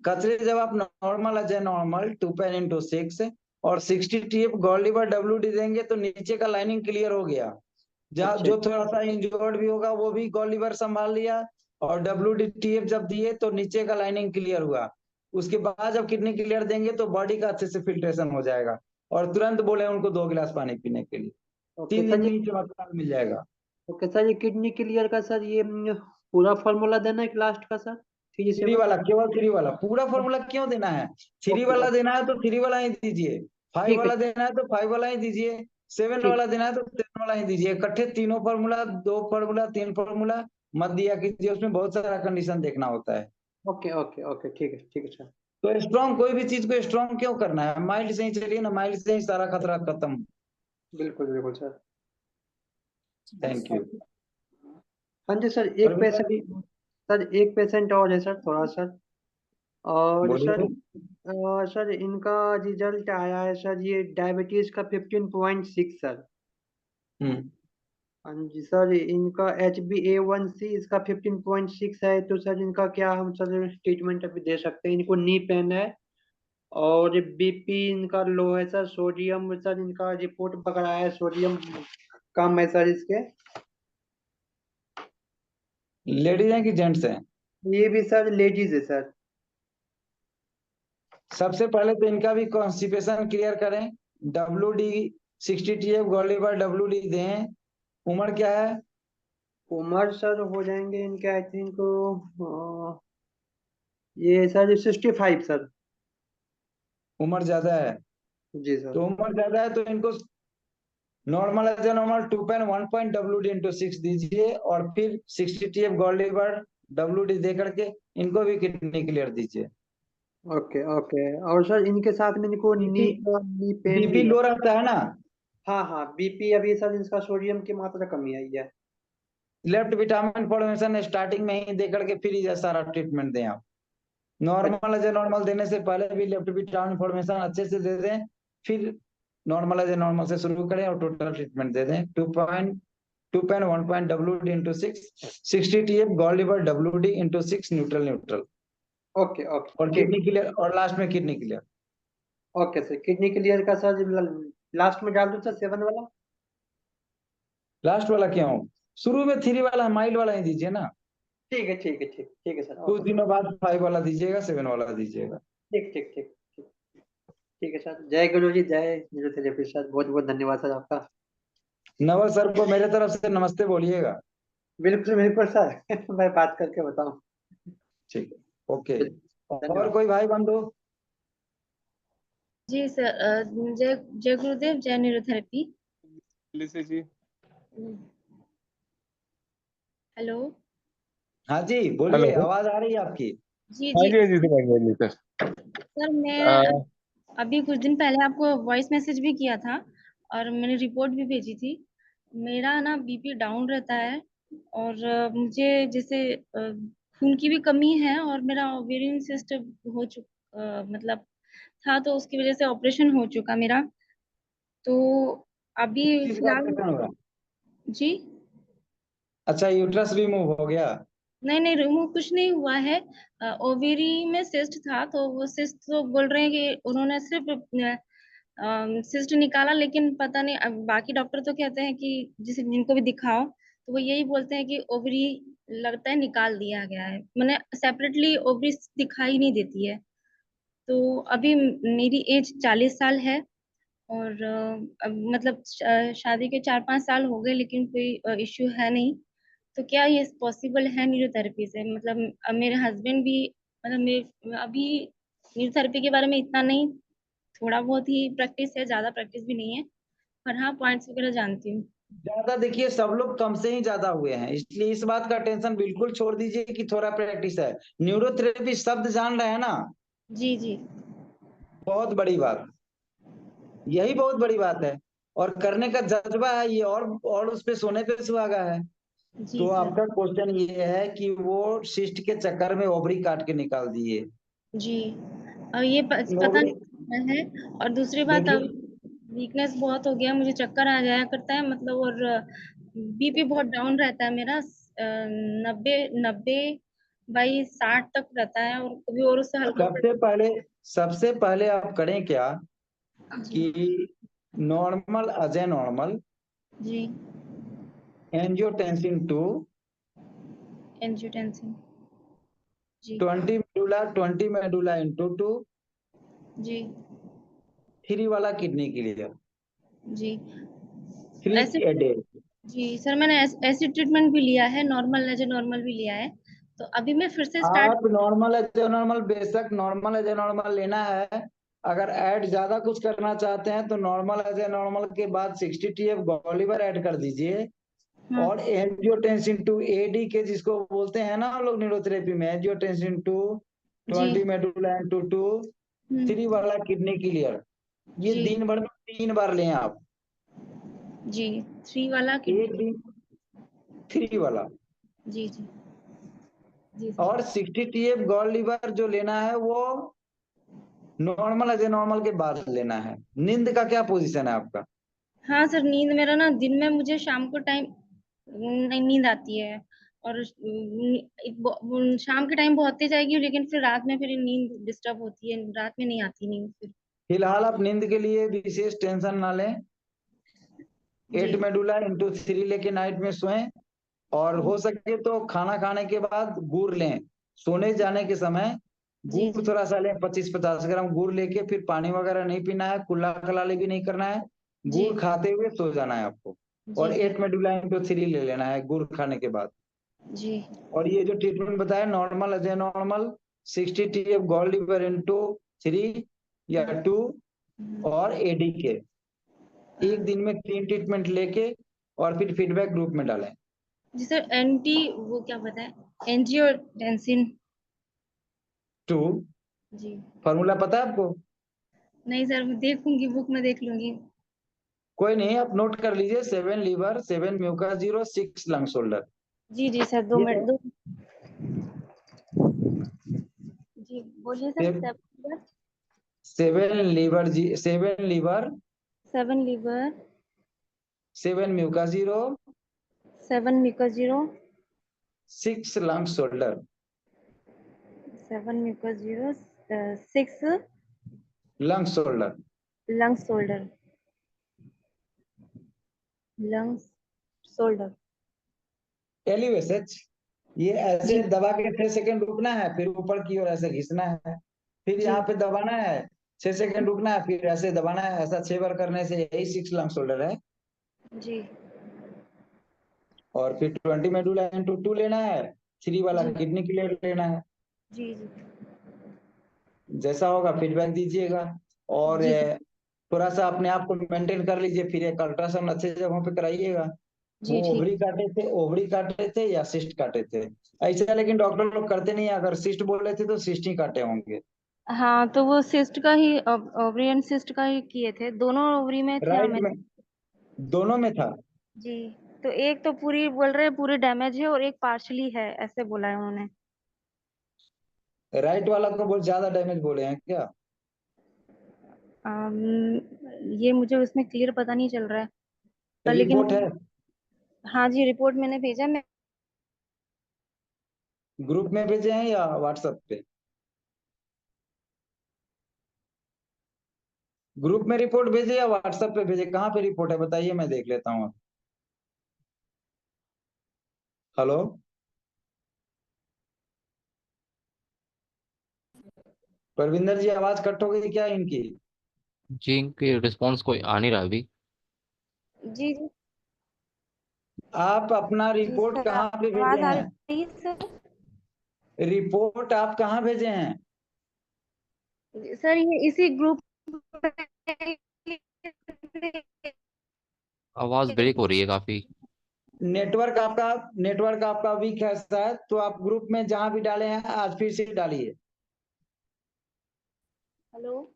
कचरे जब आप normal Ajay, normal 2 pain into 6 और 60 TF गॉलीवर WD देंगे तो नीचे का लाइनिंग क्लियर हो गया। जहाँ अच्छा जो थोड़ा सा इंजर्ड भी होगा वो भी गॉलीवर संभाल लिया, और WD TF जब दिए तो नीचे का लाइनिंग क्लियर हुआ। उसके बाद जब किडनी क्लियर देंगे तो बॉडी का अच्छे से फिल्ट्रेशन हो जाएगा। और तुरंत बोले उनको 2 गिलास पानी पीने के लिए, ओके 3 सर दिन जी। में ही चमत्कार मिल जाएगा। ओके सर, ये किडनी क्लियर का सर ये पूरा फॉर्मूला देना है कि लास्ट का सर 3 37? वाला, केवल 3 वाला पूरा फॉर्मूला क्यों देना है? 3 ओके वाला ओके देना है तो 3 वाला ही दीजिए, 5 ठीक है वाला देना है तो 5 वाला ही दीजिए, 7 ठीक। वाला देना है तो 7 वाला ही दीजिए। इकट्ठे तीनों फॉर्मूला, 2 फॉर्मूला, 3 फॉर्मूला मत दिया कीजिए, उसमें बहुत सारा कंडीशन देखना होता है। ओके ओके ओके ठीक है सर। तो स्ट्रॉन्ग, कोई भी चीज को स्ट्रॉन्ग क्यों करना है? माइल्ड से ही चलिए ना, माइल्ड से ही सारा खतरा खत्म। बिल्कुल बिल्कुल सर। Thank you. हाँ जी सर, और भी सर, एक पेशेंट और है सर थोड़ा सर। और सर बोलिए। सर इनका रिजल्ट आया है सर, ये डायबिटीज का 15.6 सर। हम्म हाँ जी सर, इनका HbA1c इसका 15.6 है। तो सर इनका क्या हम सर ट्रीटमेंट अभी दे सकते हैं? इनको नी पेन है और BP इनका लो है सर। सोडियम सर इनका रिपोर्ट पकड़ा है, सोडियम कम है सर इसके। लेडीज हैं कि जेंट्स हैं? ये भी सर लेडीज है सर। सबसे पहले तो इनका भी कॉन्स्टिपेशन क्लियर करें। WD 60 TF गॉलीवर WD दें। उम्र क्या है? उम्र सर हो जाएंगे इनके आई थिंक ये सर 65 सर। उम्र ज्यादा है? जी सर। तो उम्र ज्यादा है तो इनको normal as normal 2 pen 1 point WD into 6 दीजिए, और फिर 60 TF गॉलीवर WD दे करके इनको भी किडनी क्लियर दीजिए। Okay okay. और सर इनके साथ में इनको बीपी नी पेन बीपी भी है। लो रहता है ना? हाँ हाँ, BP अभी सर इसका सोडियम की मात्रा कमी आई है। लेफ्ट विटामिन फॉर्मेशन स्टार्टिंग में ही दे करके फिर ये सारा ट्रीटमेंट दें आप। नॉर्मल एज नॉर्मल देने से पहले भी लेफ्ट विटामिन फॉर्मेशन अच्छे से दे दें, फिर नॉर्मल एज नॉर्मल से शुरू करें और टोटल ट्रीटमेंट दे दें। 2 pen 1 point WD into 6 60 TF gall liver WD into 6 neutral neutral, okay okay और ठीक। किडनी क्लियर, और लास्ट में kidney clear. Okay sir, kidney clear का सर लास्ट में डाल दूं सर 7 वाला? लास्ट वाला क्यों? शुरू में 3 वाला माइल्ड वाला ही दीजिए ना, ठीक है सर। कुछ ओके दिनों बाद 5 वाला दीजिएगा, 7 वाला दीजिएगा। ठीक ठीक है सर। जय गुरु जी, जय न्यूरोथेरेपी सर, बहुत बहुत धन्यवाद सर आपका। नवल सर को मेरे तरफ से नमस्ते बोलिएगा। बिल्कुल बिल्कुल सर मैं बात करके बताऊं। ठीक है, ओके। और धन्यवाद। कोई भाई बंधु? जी सर, जय जय गुरुदेव, जय न्यूरोथेरेपी। जी। हेलो। हाँ जी बोलिए, हेलो। आवाज आ रही है आपकी। जी हाँ जी जी सर। सर, मैं अभी कुछ दिन पहले आपको वॉइस मैसेज भी किया था और मैंने रिपोर्ट भी भेजी थी। मेरा ना BP डाउन रहता है, और मुझे जैसे खून की भी कमी है, और मेरा ओवेरियन सिस्ट हो चुका, मतलब था, तो उसकी वजह से ऑपरेशन हो चुका मेरा। तो अभी किस चीज का फिलहाल ऑपरेशन हुआ? जी अच्छा, यूट्रस रिमूव हो गया? नहीं नहीं, रिमूव कुछ नहीं हुआ है। ओवेरी में सिस्ट था, तो वो सिस्ट तो बोल रहे हैं कि उन्होंने सिर्फ सिस्ट निकाला, लेकिन पता नहीं अब बाकी डॉक्टर तो कहते हैं कि जिसे जिनको भी दिखाओ तो वो यही बोलते हैं कि ओवरी लगता है निकाल दिया गया है, मैंने सेपरेटली ओवरी दिखाई नहीं देती है। तो अभी मेरी एज 40 साल है, और अब मतलब शादी के 4-5 साल हो गए, लेकिन कोई इश्यू है नहीं। तो क्या ये पॉसिबल है न्यूरोथेरेपी से? मतलब अब मेरे हस्बैंड भी, मतलब मेरे अभी न्यूरोथेरेपी के बारे में इतना नहीं, थोड़ा बहुत ही प्रैक्टिस है, ज्यादा प्रैक्टिस भी नहीं है, पर हाँ पॉइंट्स वगैरह जानती हूँ। ज्यादा देखिए, सब लोग कम से ही ज्यादा हुए हैं, इसलिए इस बात का टेंशन बिल्कुल छोड़ दीजिए कि थोड़ा प्रैक्टिस है। न्यूरोथेरेपी शब्द जान रहे हैं ना, जी जी। बहुत बड़ी बात, यही बहुत बड़ी बात है। और करने का जज्बा है ये, और उस पे सोने पे सुहागा है। जी तो सर। आपका क्वेश्चन ये है कि वो सिस्ट के चक्कर में ओवरी काट के निकाल दिए। जी, और ये पता ओवरी, नहीं क्या है। और दूसरी बात, अब देखिए वीकनेस बहुत हो गया, मुझे चक्कर आ जाया करता है, मतलब, और बीपी बहुत डाउन रहता है मेरा, 90/60 तक रहता है, और कभी और उससे हल्का ऊपर। सबसे पहले आप करें क्या जी कि नॉर्मल अजय नॉर्मल जी। Angiotensin 2, angiotensin. जी 20 मेडुला इंटू 2, जी 3 वाला किडनी के लिए, जी। 3 ऐसे, a day। जी सर, मैंने एसिड ट्रीटमेंट भी लिया है, नॉर्मल एज नॉर्मल भी लिया है, तो अभी मैं फिर से स्टार्ट। आप नॉर्मल एज नॉर्मल, बेशक नॉर्मल एज नॉर्मल लेना है। अगर ऐड ज्यादा कुछ करना चाहते हैं तो नॉर्मल एज नॉर्मल के बाद 60 TF गॉलीवर ऐड कर दीजिए। हाँ और एंजियोटेंसिन 2 AD के, जिसको बोलते हैं ना हम लोग न्यूरोथेरेपी में, एंजियोटेंसिन 2, जी। 20 मेडुला इंटू 2, 3 वाला किडनी क्लियर, ये जी दिन भर में 3 बार लें आप। जी, 3 वाला किडनी। एक दिन 3 वाला। जी जी। जी सर। और 60 TF गॉल लीवर जो लेना है वो नॉर्मल एज नॉर्मल के बाद लेना है। नींद का क्या पोजीशन है आपका? हाँ सर, नींद मेरा ना, दिन में मुझे शाम को टाइम नींद आती है, और शाम के टाइम बहुत तेज आएगी, लेकिन फिर रात में फिर नींद डिस्टर्ब होती है, रात में नहीं आती नींद फिर। फिलहाल आप नींद के लिए विशेष टेंशन ना लें। जी 8 मेडुला इंटू 3 लेके नाइट में सोएं। और हो सके तो खाना खाने के बाद गुड़ लें। सोने जाने के समय जी। गुड़ जी थोड़ा सा लें, 25-50 ग्राम गुड़ लेके, फिर पानी वगैरह नहीं पीना है, कुल्ला कलाली भी नहीं करना है, जी। गुड़ खाते हुए सो जाना है आपको। जी और सर। 8 मेडुला इंटू 3 ले लेना है गुड़ खाने के बाद। जी और ये जो ट्रीटमेंट बताया, normal as normal, 60 TF gall liver into 3 या 2, और एडी के, एक दिन में 3 ट्रीटमेंट लेके और फिर फीडबैक ग्रुप में डालें। जी सर, एंटी वो क्या बताए, एंजियोटेंसिन। 2 जी। फॉर्मूला पता है आपको? नहीं सर, मैं देखूंगी, बुक में देख लूंगी। कोई नहीं, आप नोट कर लीजिए, 7 लीवर, 7 म्यूका जीरो, 6 लंग शोल्डर। जी जी सर, 2 मिनट ये दो। जी बोलिए सर। 7 लीवर, 7 लीवर, 7 म्यूका जीरो, 7 म्यूका जीरो, 6 लंग शोल्डर। 7 म्यूका zero, 6 lung shoulder. Lungs shoulder, lungs shoulder. LUSH। ये जी ऐसे दबा के 6 सेकंड रुकना है, फिर ऊपर की ओर ऐसे घिसना है, फिर जी यहाँ पे दबाना है, 6 सेकंड रुकना है, फिर ऐसे दबाना है। ऐसा 6 बार करने से यही 6 लंग शोल्डर है। जी। और फिर 20 मेडुला इंटू 2 लेना है, 3 वाला जी किडनी क्लियर लेना है। जी। जी जैसा होगा फीडबैक दीजिएगा। और जी थोड़ा सा अपने आप को मेंटेन कर लीजिए, फिर एक अल्ट्रासाउंड अच्छे जगहों पे कराइएगा। जी वो ठीक। ओवरी काटे थे या सिस्ट काटे थे? ऐसा लेकिन डॉक्टर लोग करते नहीं है, अगर सिस्ट बोल रहे थे तो सिस्ट ही काटे होंगे। हाँ, तो वो सिस्ट का ही, ओवरियन सिस्ट का ही किए थे, दोनों ओवरी में थे राइट हमें। में, दोनों में था। जी। तो एक तो पूरी बोल रहे हैं पूरी डैमेज है, और एक पार्शली है, ऐसे बोला है उन्होंने। राइट वाला को बहुत ज्यादा डैमेज बोले हैं क्या? अम, ये मुझे उसमें क्लियर पता नहीं चल रहा है, पर लेकिन रिपोर्ट है, हाँ जी, रिपोर्ट मैंने भेजा। मैं ग्रुप में भेजे हैं या व्हाट्सएप पे? ग्रुप में रिपोर्ट भेजे या व्हाट्सएप पे भेजे? कहाँ पे रिपोर्ट है बताइए, मैं देख लेता हूँ। हेलो, परविंदर जी, आवाज कट हो गई क्या इनकी? जी इनकी रिस्पॉन्स कोई आ नहीं रहा अभी। जी जी आप अपना जी रिपोर्ट सर, कहाँ पे भेजे आवाज आ हैं? रही है सर? रिपोर्ट आप कहाँ भेजे हैं? सर ये इसी ग्रुप आवाज ब्रेक हो रही है काफी। नेटवर्क आपका वीक है शायद, तो आप ग्रुप में जहां भी डाले हैं आज फिर से डालिए। हेलो।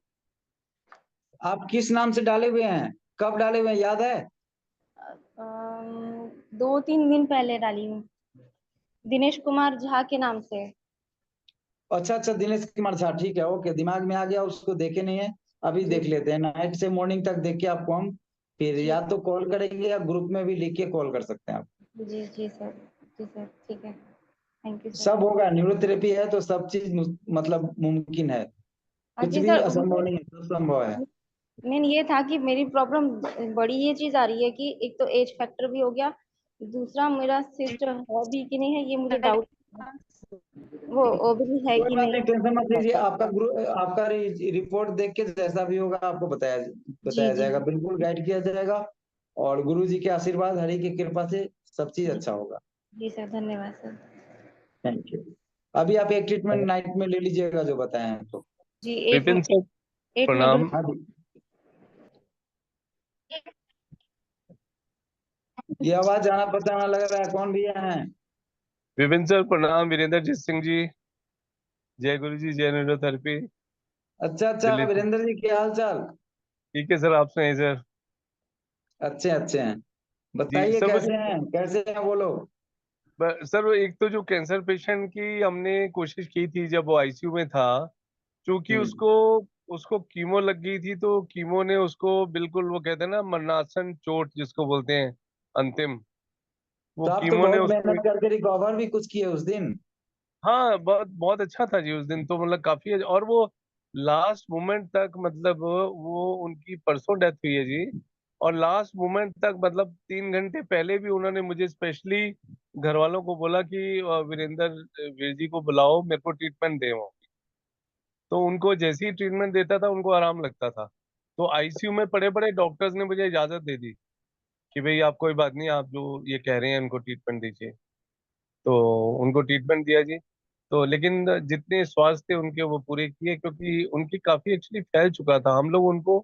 आप किस नाम से डाले हुए हैं, कब डाले हुए हैं, याद है? 2-3 दिन पहले डाली हूँ, दिनेश कुमार झा के नाम से। अच्छा अच्छा, दिनेश कुमार झा, ठीक है, ओके, दिमाग में आ गया, उसको देखे नहीं है। अभी जी देख लेते हैं, नाइट से मॉर्निंग तक देख के आपको हम फिर जी या तो कॉल करेंगे या ग्रुप में भी लिख के कॉल कर सकते हैं आप। जी जी सर, जी सर, ठीक है, थैंक यू सर। सब होगा, न्यूरोथेरेपी है तो सब चीज मतलब मुमकिन है, हाँ कुछ जी भी सर, असंभव नहीं है, सब संभव है। मेन ये था कि मेरी प्रॉब्लम बड़ी ये चीज आ रही है कि एक तो एज फैक्टर भी हो गया, दूसरा मेरा सिस्ट है भी कि नहीं है ये मुझे डाउट, वो ओवरी है कोई कि बात नहीं। नहीं, टेंशन मत लीजिए, आपका ग्रुप आपका रिपोर्ट देख के जैसा भी होगा आपको बताया जी बताया जी जाएगा, बिल्कुल गाइड किया जाएगा। और गुरु जी के आशीर्वाद, हरि की कृपा से सब चीज जी अच्छा होगा। जी सर, धन्यवाद सर। Thank you. अभी आप एक ट्रीटमेंट नाइट में ले लीजिएगा जो बताए हैं तो। जी विपिन सर 8 प्रणाम। मेडल। हाँ जी, ये आवाज जाना पहचाना लग रहा है, कौन भैया हैं? विपिन सर प्रणाम। वीरेंद्र जीत सिंह जी। जय गुरु जी, जय न्यूरोथेरेपी। अच्छा अच्छा, दिल्ली से। वीरेंद्र जी, क्या हाल चाल? ठीक है सर, आप सुनाइए सर। अच्छे अच्छे हैं, जी बताइए सर, मुझे कैसे हैं वो लोग? सर वो एक तो जो कैंसर पेशेंट की हमने कोशिश की थी जब वो आईसीयू में था, क्योंकि हम्म। उसको उसको कीमो लग गई थी, तो कीमो ने उसको बिल्कुल, वो कहते हैं ना मरणासन चोट जिसको बोलते हैं, अंतिम, वो तो आप तो कीमो ने बहुत उसको। मेहनत करके रिकवर भी कुछ किए उस दिन। हाँ, बहुत बहुत अच्छा था जी उस दिन तो, मतलब काफी और वो लास्ट मोमेंट तक, मतलब वो उनकी परसों डेथ हुई है जी। और लास्ट मोमेंट तक, मतलब 3 घंटे पहले भी उन्होंने मुझे स्पेशली घर वालों को बोला कि वीरेंद्र वीर जी को बुलाओ, मेरे को ट्रीटमेंट दे वो। तो उनको जैसे ही ट्रीटमेंट देता था उनको आराम लगता था। तो आईसीयू में पड़े पड़े डॉक्टर्स ने मुझे इजाजत दे दी कि भाई आप कोई बात नहीं, आप जो ये कह रहे हैं उनको ट्रीटमेंट दीजिए। तो उनको ट्रीटमेंट दिया जी। तो लेकिन जितने स्वास्थ्य थे उनके वो पूरे किए, क्योंकि उनकी काफी एक्चुअली फैल चुका था, हम लोग उनको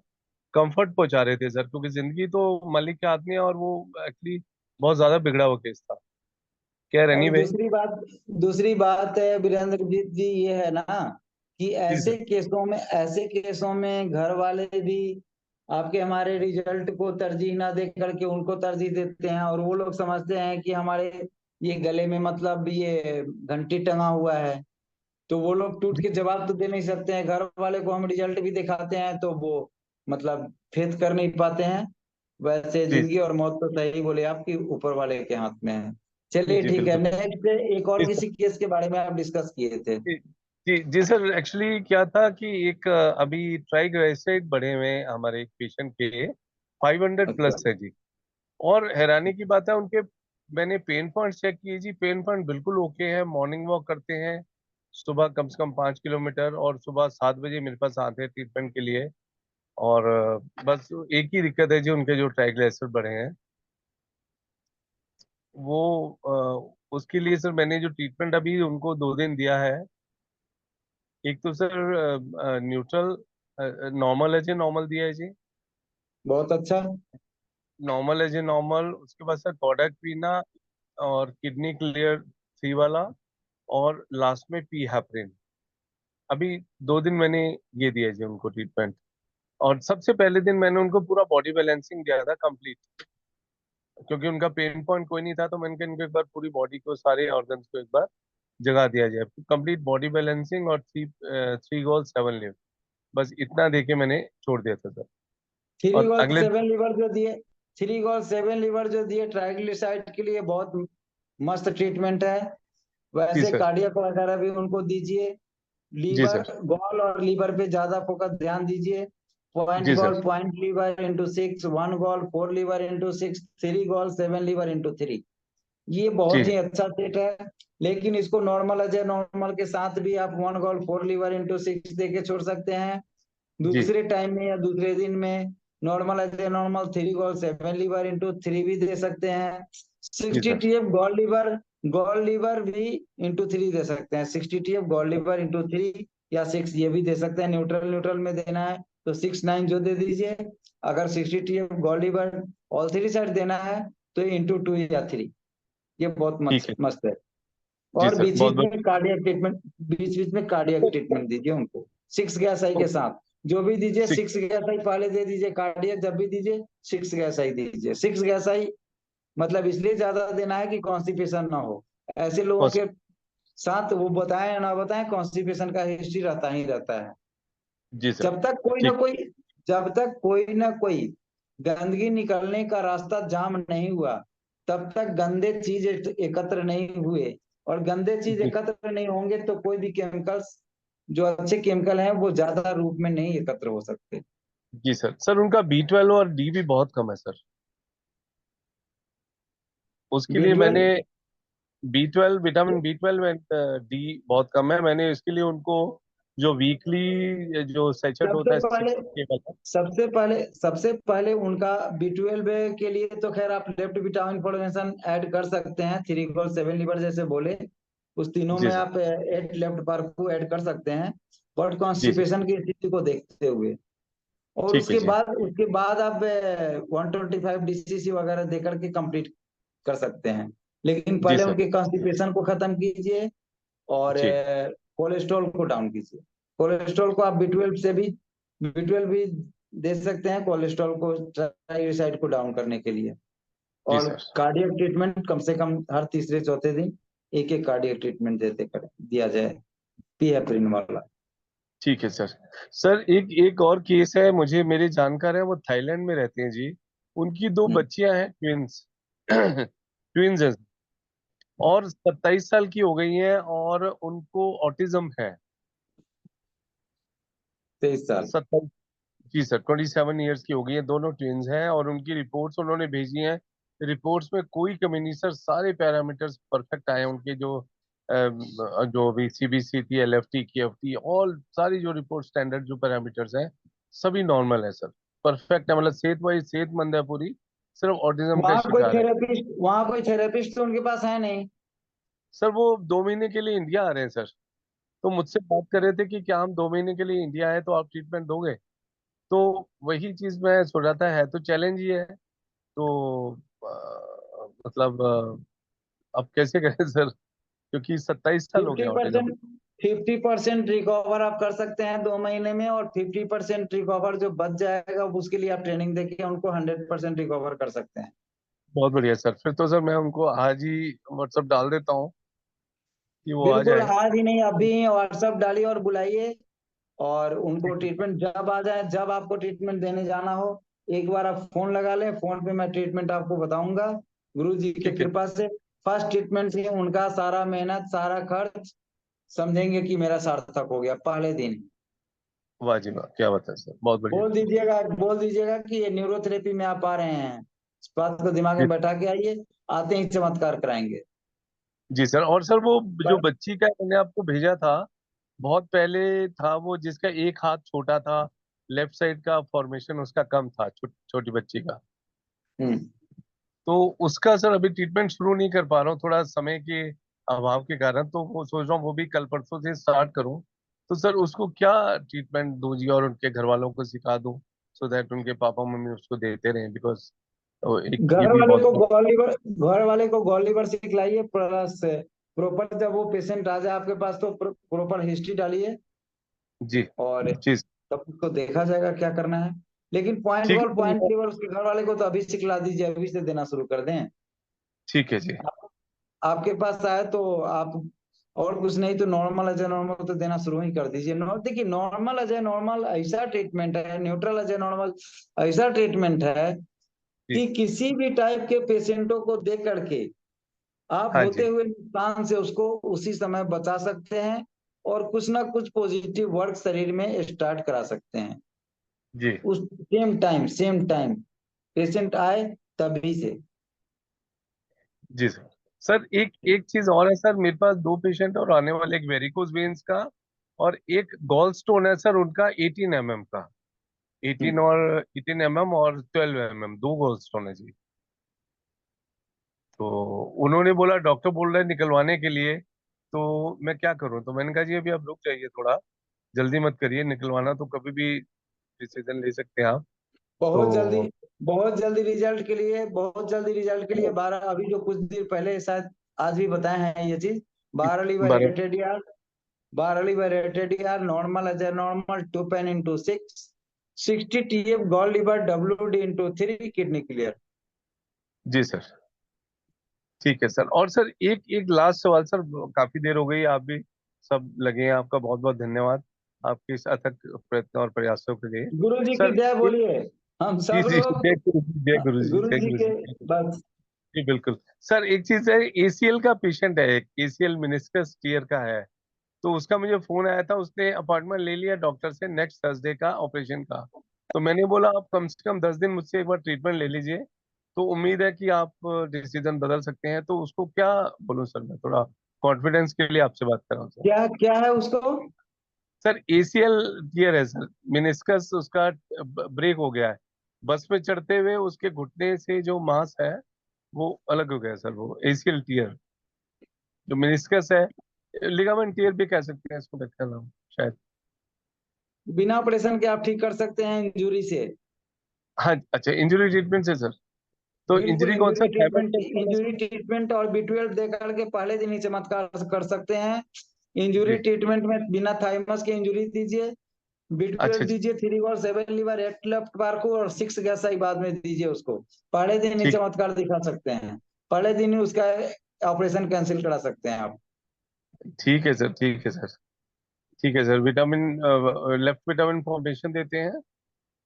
कंफर्ट पहुंचा रहे थे सर, क्योंकि जिंदगी तो मालिक के हाथ में है, और वो एक्चुअली बहुत ज्यादा बिगड़ा हुआ केस था। खैर और एनीवे। दूसरी बात है वीरेंद्र जीत जी, ये है ना कि जी सर। ऐसे केसों में घर वाले भी आपके हमारे रिजल्ट को तरजीह ना दे करके उनको तरजीह देते हैं, और वो लोग समझते हैं कि हमारे ये गले में मतलब ये घंटी टंगा हुआ है, तो वो लोग टूट के जवाब तो दे नहीं सकते हैं। घर वाले को हम रिजल्ट भी दिखाते हैं तो वो मतलब फेथ कर नहीं पाते हैं। वैसे जी जिंदगी और मौत तो सही बोले आपकी ऊपर वाले के हाथ में है। चलिए जी ठीक है, बिल्कुल। नेक्स्ट एक और जी सर। किसी केस के बारे में आप डिस्कस किए थे। जी जी जी सर, एक्चुअली क्या था कि एक अभी ट्राइग्लिसराइड बढ़े हुए हैं हमारे एक पेशेंट के, 500 अच्छा, प्लस है जी। और हैरानी की बात है उनके, मैंने पेन पॉइंट चेक किए जी, पेन पॉइंट बिल्कुल ओके है, मॉर्निंग वॉक करते हैं सुबह कम से कम 5 किलोमीटर, और सुबह 7 बजे मेरे पास आते हैं ट्रीटमेंट के लिए। और बस एक ही दिक्कत है जी, उनके जो ट्राइग्लिसराइड बढ़े हैं वो, उसके लिए सर मैंने जो ट्रीटमेंट अभी उनको 2 दिन दिया है। एक तो सर न्यूट्रल, नॉर्मल है जी, नॉर्मल दिया है जी। बहुत अच्छा। नॉर्मल है जी, नॉर्मल। उसके बाद सर कोडैक पीना, और किडनी क्लियर 3 वाला, और लास्ट में पी हेपरिन। अभी 2 दिन मैंने ये दिया जी उनको ट्रीटमेंट। और सबसे पहले दिन मैंने उनको पूरा बॉडी बैलेंसिंग दिया था कंप्लीट, क्योंकि उनका पेन पॉइंट कोई नहीं था, तो मैंने कहा इनको एक बार पूरी बॉडी को, सारे ऑर्गन्स को एक बार जगा दिया जाए, कंप्लीट बॉडी बैलेंसिंग, और 3 गोल 7 लिव, बस इतना दे के मैंने छोड़ दिया था सर। थ्री और गोल अगले। सेवन लीवर जो दिए 3 गोल 7 लीवर जो दिए ट्राइग्लिसराइड के लिए बहुत मस्त ट्रीटमेंट है। जी वैसे सर। कार्डियक वगैरह भी उनको दीजिए। जी लीवर, सर। गॉल और लीवर पे ज्यादा फोकस ध्यान दीजिए। पॉइंट जी sir. Gall point liver into 6, 1 gall 4 liver into 6, 3 gall 7 liver into 3। ये बहुत जी ही अच्छा सेट है। लेकिन इसको नॉर्मल अजय नॉर्मल के साथ भी आप 1 गोल 4 लीवर इंटू 6 दे के छोड़ सकते हैं। जी दूसरे टाइम में या दूसरे दिन में नॉर्मल अजय नॉर्मल 3 गोल 7 लीवर इंटू 3 भी दे सकते हैं। जी 60 सर। टीएफ गोल्ड लीवर भी इंटू 3 दे सकते हैं। 60 टीएफ गोल्ड लीवर इंटू 3 या 6 ये भी दे सकते हैं। न्यूट्रल न्यूट्रल में देना है तो 6-9 जो दे दीजिए। अगर 60 TF gold liver all 3 side देना है तो इंटू 2 या 3। ये बहुत ठीक है। मस्त है। जी और सर, बीच बहुत बीच बहुत। में कार्डियक ट्रीटमेंट, बीच बीच में कार्डियक ट्रीटमेंट दीजिए उनको 6 गैस आई के साथ। जो भी दीजिए 6 गैस आई पहले दे दीजिए। कार्डियक जब भी दीजिए 6 गैस आई दीजिए। 6 गैस आई मतलब इसलिए ज्यादा देना है कि कॉन्स्टिपेशन ना हो। ऐसे लोगों के साथ वो बताएं या ना बताएं कॉन्स्टिपेशन का हिस्ट्री रहता ही रहता है। जी सर। जब तक कोई ना ठीक। कोई जब तक कोई ना कोई गंदगी निकलने का रास्ता जाम नहीं हुआ तब तक गंदे चीज एकत्र नहीं हुए। और गंदे चीज जी एकत्र नहीं होंगे तो कोई भी केमिकल्स जो अच्छे केमिकल हैं वो ज्यादा रूप में नहीं एकत्र हो सकते। जी सर। सर उनका B12 और डी भी बहुत कम है सर। उसके लिए B12 मैंने B12, vitamin B12 and D बहुत कम है। मैंने इसके लिए उनको जो वीकली जो सेचेट होता सबसे है पहले 60 वाला। सबसे पहले उनका B12 के लिए तो खैर आप लेफ्ट विटामिन फॉर्मेशन ऐड कर सकते हैं। 3 गोल 7 लीवर जैसे बोले उस तीनों जी में सर। आप 8 लेफ्ट बार को ऐड कर सकते हैं। But ji sir. कॉन्स्टिपेशन की स्थिति को देखते हुए। और ठीक है जी। उसके बाद आप 125 डीसीसी वगैरह देकर के कंप्लीट कर सकते हैं। लेकिन जी पहले सर। उनके कॉन्स्टिपेशन को खत्म कीजिए और जी कोलेस्ट्रॉल को डाउन कीजिए। कोलेस्ट्रॉल को आप B12 भी दे सकते हैं कोलेस्ट्रॉल को ट्राइग्लिसराइड को डाउन करने के लिए। जी और सर। कार्डियक ट्रीटमेंट कम से कम हर तीसरे चौथे दिन एक एक कार्डियक ट्रीटमेंट देते कर दिया जाए पीहेपरिन वाला। ठीक है सर। सर एक एक और केस है, मुझे मेरे जानकार है, वो थाईलैंड में रहते हैं जी। उनकी 2 हम्म, बच्चियां हैं, ट्विंस ट्विंस हैं। और 27 साल की हो गई हैं और उनको ऑटिज्म है। 23 साल। 27। जी सर, 27 ईयर्स की हो गई है। दोनों ट्विंस हैं और उनकी रिपोर्ट्स उन्होंने भेजी हैं। रिपोर्ट्स में कोई कमी नहीं सर, सारे पैरामीटर्स परफेक्ट आए हैं उनके। जो भी CBC थी, LFT, KFT, ऑल सारी जो रिपोर्ट स्टैंडर्ड जो पैरामीटर्स हैं सभी नॉर्मल है सर। परफेक्ट है, मतलब सेहत वाइज सेहतमंद है पूरी। सिर्फ ऑटिज्म का शिकार है। वहाँ कोई थेरेपिस्ट तो उनके पास है नहीं। सर वो 2 महीने के लिए इंडिया आ रहे हैं सर। तो मुझसे बात कर रहे थे कि क्या हम 2 महीने के लिए इंडिया आए तो आप ट्रीटमेंट दोगे। तो वही चीज मैं सोच रहा था, है तो चैलेंज ही है। तो मतलब अब कैसे करें सर, क्योंकि 27 साल हो फिफ्टी गया ऑटिज्म। परसेंट 50% रिकवर आप कर सकते हैं 2 महीने में। और 50% रिकवर जो बच जाएगा उसके लिए आप ट्रेनिंग देके उनको 100% रिकवर कर सकते हैं। बहुत बढ़िया सर। फिर तो सर मैं उनको आज ही व्हाट्सअप डाल देता हूँ कि वो आ बिल्कुल जाए। आज ही नहीं अभी व्हाट्सएप डालिए और बुलाइए। और उनको ट्रीटमेंट जब आ जाए जब आपको ट्रीटमेंट देने जाना हो एक बार आप फोन लगा लें। फोन पे मैं ट्रीटमेंट आपको बताऊंगा गुरु जी के ठीक है। कृपा से। फर्स्ट ट्रीटमेंट से उनका सारा मेहनत सारा खर्च समझेंगे कि मेरा सार्थक हो गया पहले दिन। वाह जी वाह, क्या बात है सर, बहुत बढ़िया। बोल दीजिएगा कि ये न्यूरोथेरेपी में आप आ रहे हैं। इस बात को दिमाग जी में बैठा के आइए। आते ही चमत्कार कराएंगे। जी सर। और सर वो जो पर बच्ची का मैंने आपको भेजा था, बहुत पहले था वो, जिसका एक हाथ छोटा था, लेफ्ट साइड का फॉर्मेशन उसका कम था, छोटी बच्ची का। हम्म, तो उसका सर अभी ट्रीटमेंट शुरू नहीं कर पा रहा हूँ, थोड़ा समय के अभाव के कारण। तो वो सोच रहा हूँ वो भी कल परसों से स्टार्ट करूँ। तो सर उसको क्या ट्रीटमेंट दूं जी, और उनके घर वालों को सिखा दूं, सो दैट उनके पापा मम्मी उसको देते रहें, बिकॉज एक ये घर भी वाले बहुत। को गॉल लीवर घर वाले को गॉल लीवर सिखलाइए प्लस प्रॉपर जब वो पेशेंट आ जाए आपके पास तो प्रॉपर हिस्ट्री डालिए। जी और जी। तब उसको देखा जाएगा क्या करना है। लेकिन पॉइंट ठीक गॉल है पॉइंट लीवर उसके घर वाले को तो अभी सिखला दीजिए अभी से देना शुरू कर दें। ठीक है जी। आपके पास आए तो आप और कुछ नहीं तो नॉर्मल अजय नॉर्मल तो देना शुरू ही कर दीजिए। देखिए नॉर्मल अजय नॉर्मल ऐसा ट्रीटमेंट है। न्यूट्रल अजय नॉर्मल ऐसा ट्रीटमेंट है जी कि किसी भी टाइप के पेशेंटों को देख करके आप हाँ होते जी। हुए नुकसान से उसको उसी समय बचा सकते हैं। और कुछ ना कुछ पॉजिटिव वर्क शरीर में स्टार्ट करा सकते हैं जी उस सेम टाइम पेशेंट आए तभी से। जी सर। सर एक चीज और है सर, मेरे पास 2 पेशेंट और आने वाले, एक वेरिकोज वेन्स का और एक गॉल स्टोन है सर उनका 18 mm का। 18 mm और 12 mm, 2 गॉल स्टोन है जी। तो उन्होंने बोला, डॉक्टर बोल रहे हैं निकलवाने के लिए, तो मैं क्या करूं? तो मैंने कहा जी अभी आप रुक जाइए थोड़ा, जल्दी मत करिए, निकलवाना तो कभी भी डिसीजन ले सकते हैं आप। तो बहुत जल्दी रिजल्ट के लिए, बहुत जल्दी रिजल्ट के लिए 12, अभी जो कुछ देर पहले शायद आज भी बताए हैं ये चीज, 12 लीवर बराबर। रेटेड यार, 12 लीवर रेटेड यार, normal as a normal 2 pain into 6, 60 TF gall liver WD into 3, kidney clear. जी सर, ठीक है सर। और सर एक एक लास्ट सवाल सर, काफी देर हो गई, आप भी सब लगे हैं, आपका बहुत बहुत धन्यवाद आपके इस अथक प्रयत्न और प्रयासों के लिए। गुरु जी की सर जय बोलिए, हम जी सब जी, लोग जय गुरु जी, जय गुरु जी, गुरु जय जी गुरु के जी। बस। जी बिल्कुल सर। एक चीज है, एसीएल का पेशेंट है, एक एसीएल मिनिस्कस टीयर का है, तो उसका मुझे फोन आया था, उसने अपॉइंटमेंट ले लिया डॉक्टर से नेक्स्ट थर्सडे का ऑपरेशन का। तो मैंने बोला आप कम से कम 10 दिन मुझसे एक बार ट्रीटमेंट ले लीजिए, तो उम्मीद है कि आप डिसीजन बदल सकते हैं। तो उसको क्या बोलूं सर, मैं थोड़ा कॉन्फिडेंस के लिए आपसे बात कर रहा हूँ सर। क्या क्या है उसको? सर एसीएल टीयर है सर, मिनिस्कस उसका ब्रेक हो गया है, बस में चढ़ते हुए उसके घुटने से जो मांस है वो अलग हो गया है सर, वो एसीएल टीयर। जो मिनिस्कस है, लिगामेंट टीयर भी कह सकते हैं इसको, मेरे ख्याल में शायद। बिना ऑपरेशन के आप ठीक कर सकते हैं इंजरी से? हाँ अच्छा, इंजरी ट्रीटमेंट से सर। तो बिल्कुल इंजरी कौन सा, थायराइड का इंजरी ट्रीटमेंट और B12 दे करके पहले दिन ही चमत्कार कर सकते हैं। इंजरी जी ट्रीटमेंट में बिना थाइमस के इंजरी दीजिए, अच्छा B12 जी, दीजिए, 3 और 7 लीवर 8 लेफ्ट बार को, और 6 गैस आई बाद में दीजिए उसको। पहले दिन ही ठीक चमत्कार दिखा सकते हैं, पहले दिन ही उसका ऑपरेशन कैंसिल करा सकते हैं आप। ठीक है सर, ठीक है सर, ठीक है sir. Vitamin, left vitamin formation देते हैं,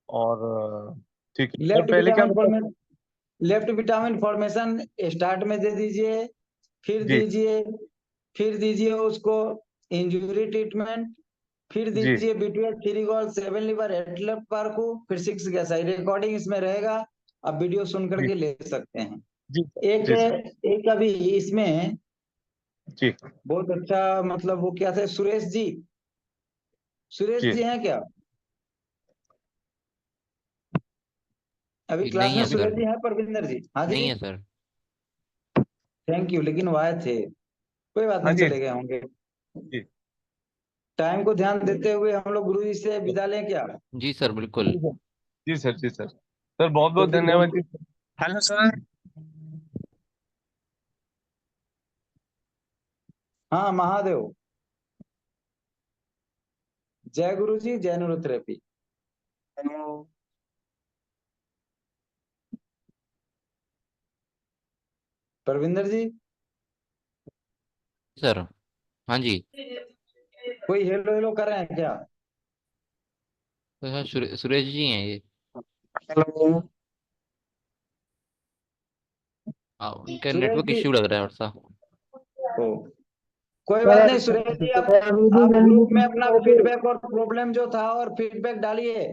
और ठीक है सर। लेफ्ट पहले क्या विटामिन बता? Formation, left vitamin formation start में दे दीजिए, फिर जी दीजिए, फिर दीजिए उसको इंजरी ट्रीटमेंट, फिर जी दीजिए B12 3 गोल 7 लीवर 8 लेफ्ट बार को, फिर 6 गैस आई। रिकॉर्डिंग इसमें रहेगा, आप वीडियो सुन जी करके ले सकते हैं। जी एक जी सर, एक अभी इसमें जी बहुत अच्छा, मतलब वो क्या थे, सुरेश जी, सुरेश जी जी हैं क्या अभी जी, क्लास नहीं में? है सुरेश सर, जी हैं परविंदर जी? हाँ नहीं जी, है सर। थैंक यू, लेकिन वो आए थे, कोई बात हाँ नहीं, जी चले गए होंगे। जी टाइम को ध्यान देते हुए हम लोग गुरु जी से विदा लें क्या? जी सर, बिल्कुल। जी सर, जी सर, सर बहुत तो बहुत फिर धन्यवाद जी। Hello sir. हाँ महादेव, जय गुरु जी, जय न्यूरोथेरेपी। हेलो परविंदर जी, सर, हाँ जी। कोई हेलो हेलो कर रहे हैं क्या? तो सर सुरेश जी हैं ये। हेलो। उनका सुरेश नेटवर्क जी, इश्यू लग रहा है थोड़ा सा। ओ, कोई बात सर नहीं सुरेश जी, सर, आप ग्रुप में अपना फीडबैक और प्रॉब्लम जो था और फीडबैक डालिए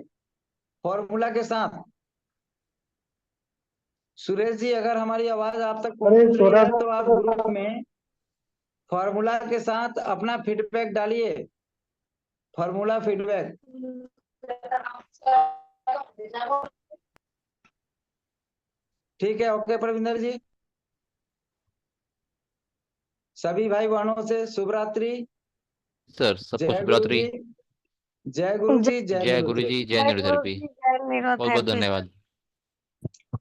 फॉर्मूला के साथ। सुरेश जी, अगर हमारी आवाज आप तक अरे पहुंच रही थोड़ा है तो आप ग्रुप सा में फॉर्मूला के साथ अपना फीडबैक डालिए, फॉर्मूला फीडबैक। ठीक है, ओके प्रविंदर जी, सभी भाई बहनों से शुभ रात्रि, सर सबको जय शुभ गुरु रात्रि। जी, जय गुरु जी, जय जय गुरु जी, न्यूरोथेरेपी। जय न्यूरोथेरेपी। बहुत बहुत धन्यवाद।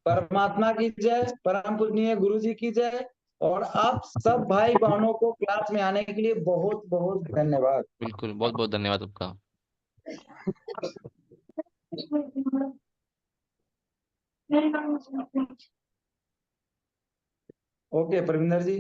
परमात्मा की जय, परम पूजनीय गुरु जी की जय, और आप सब भाई बहनों को क्लास में आने के लिए बहुत बहुत धन्यवाद। बिल्कुल, बहुत बहुत धन्यवाद आपका। ओके प्रविंदर जी।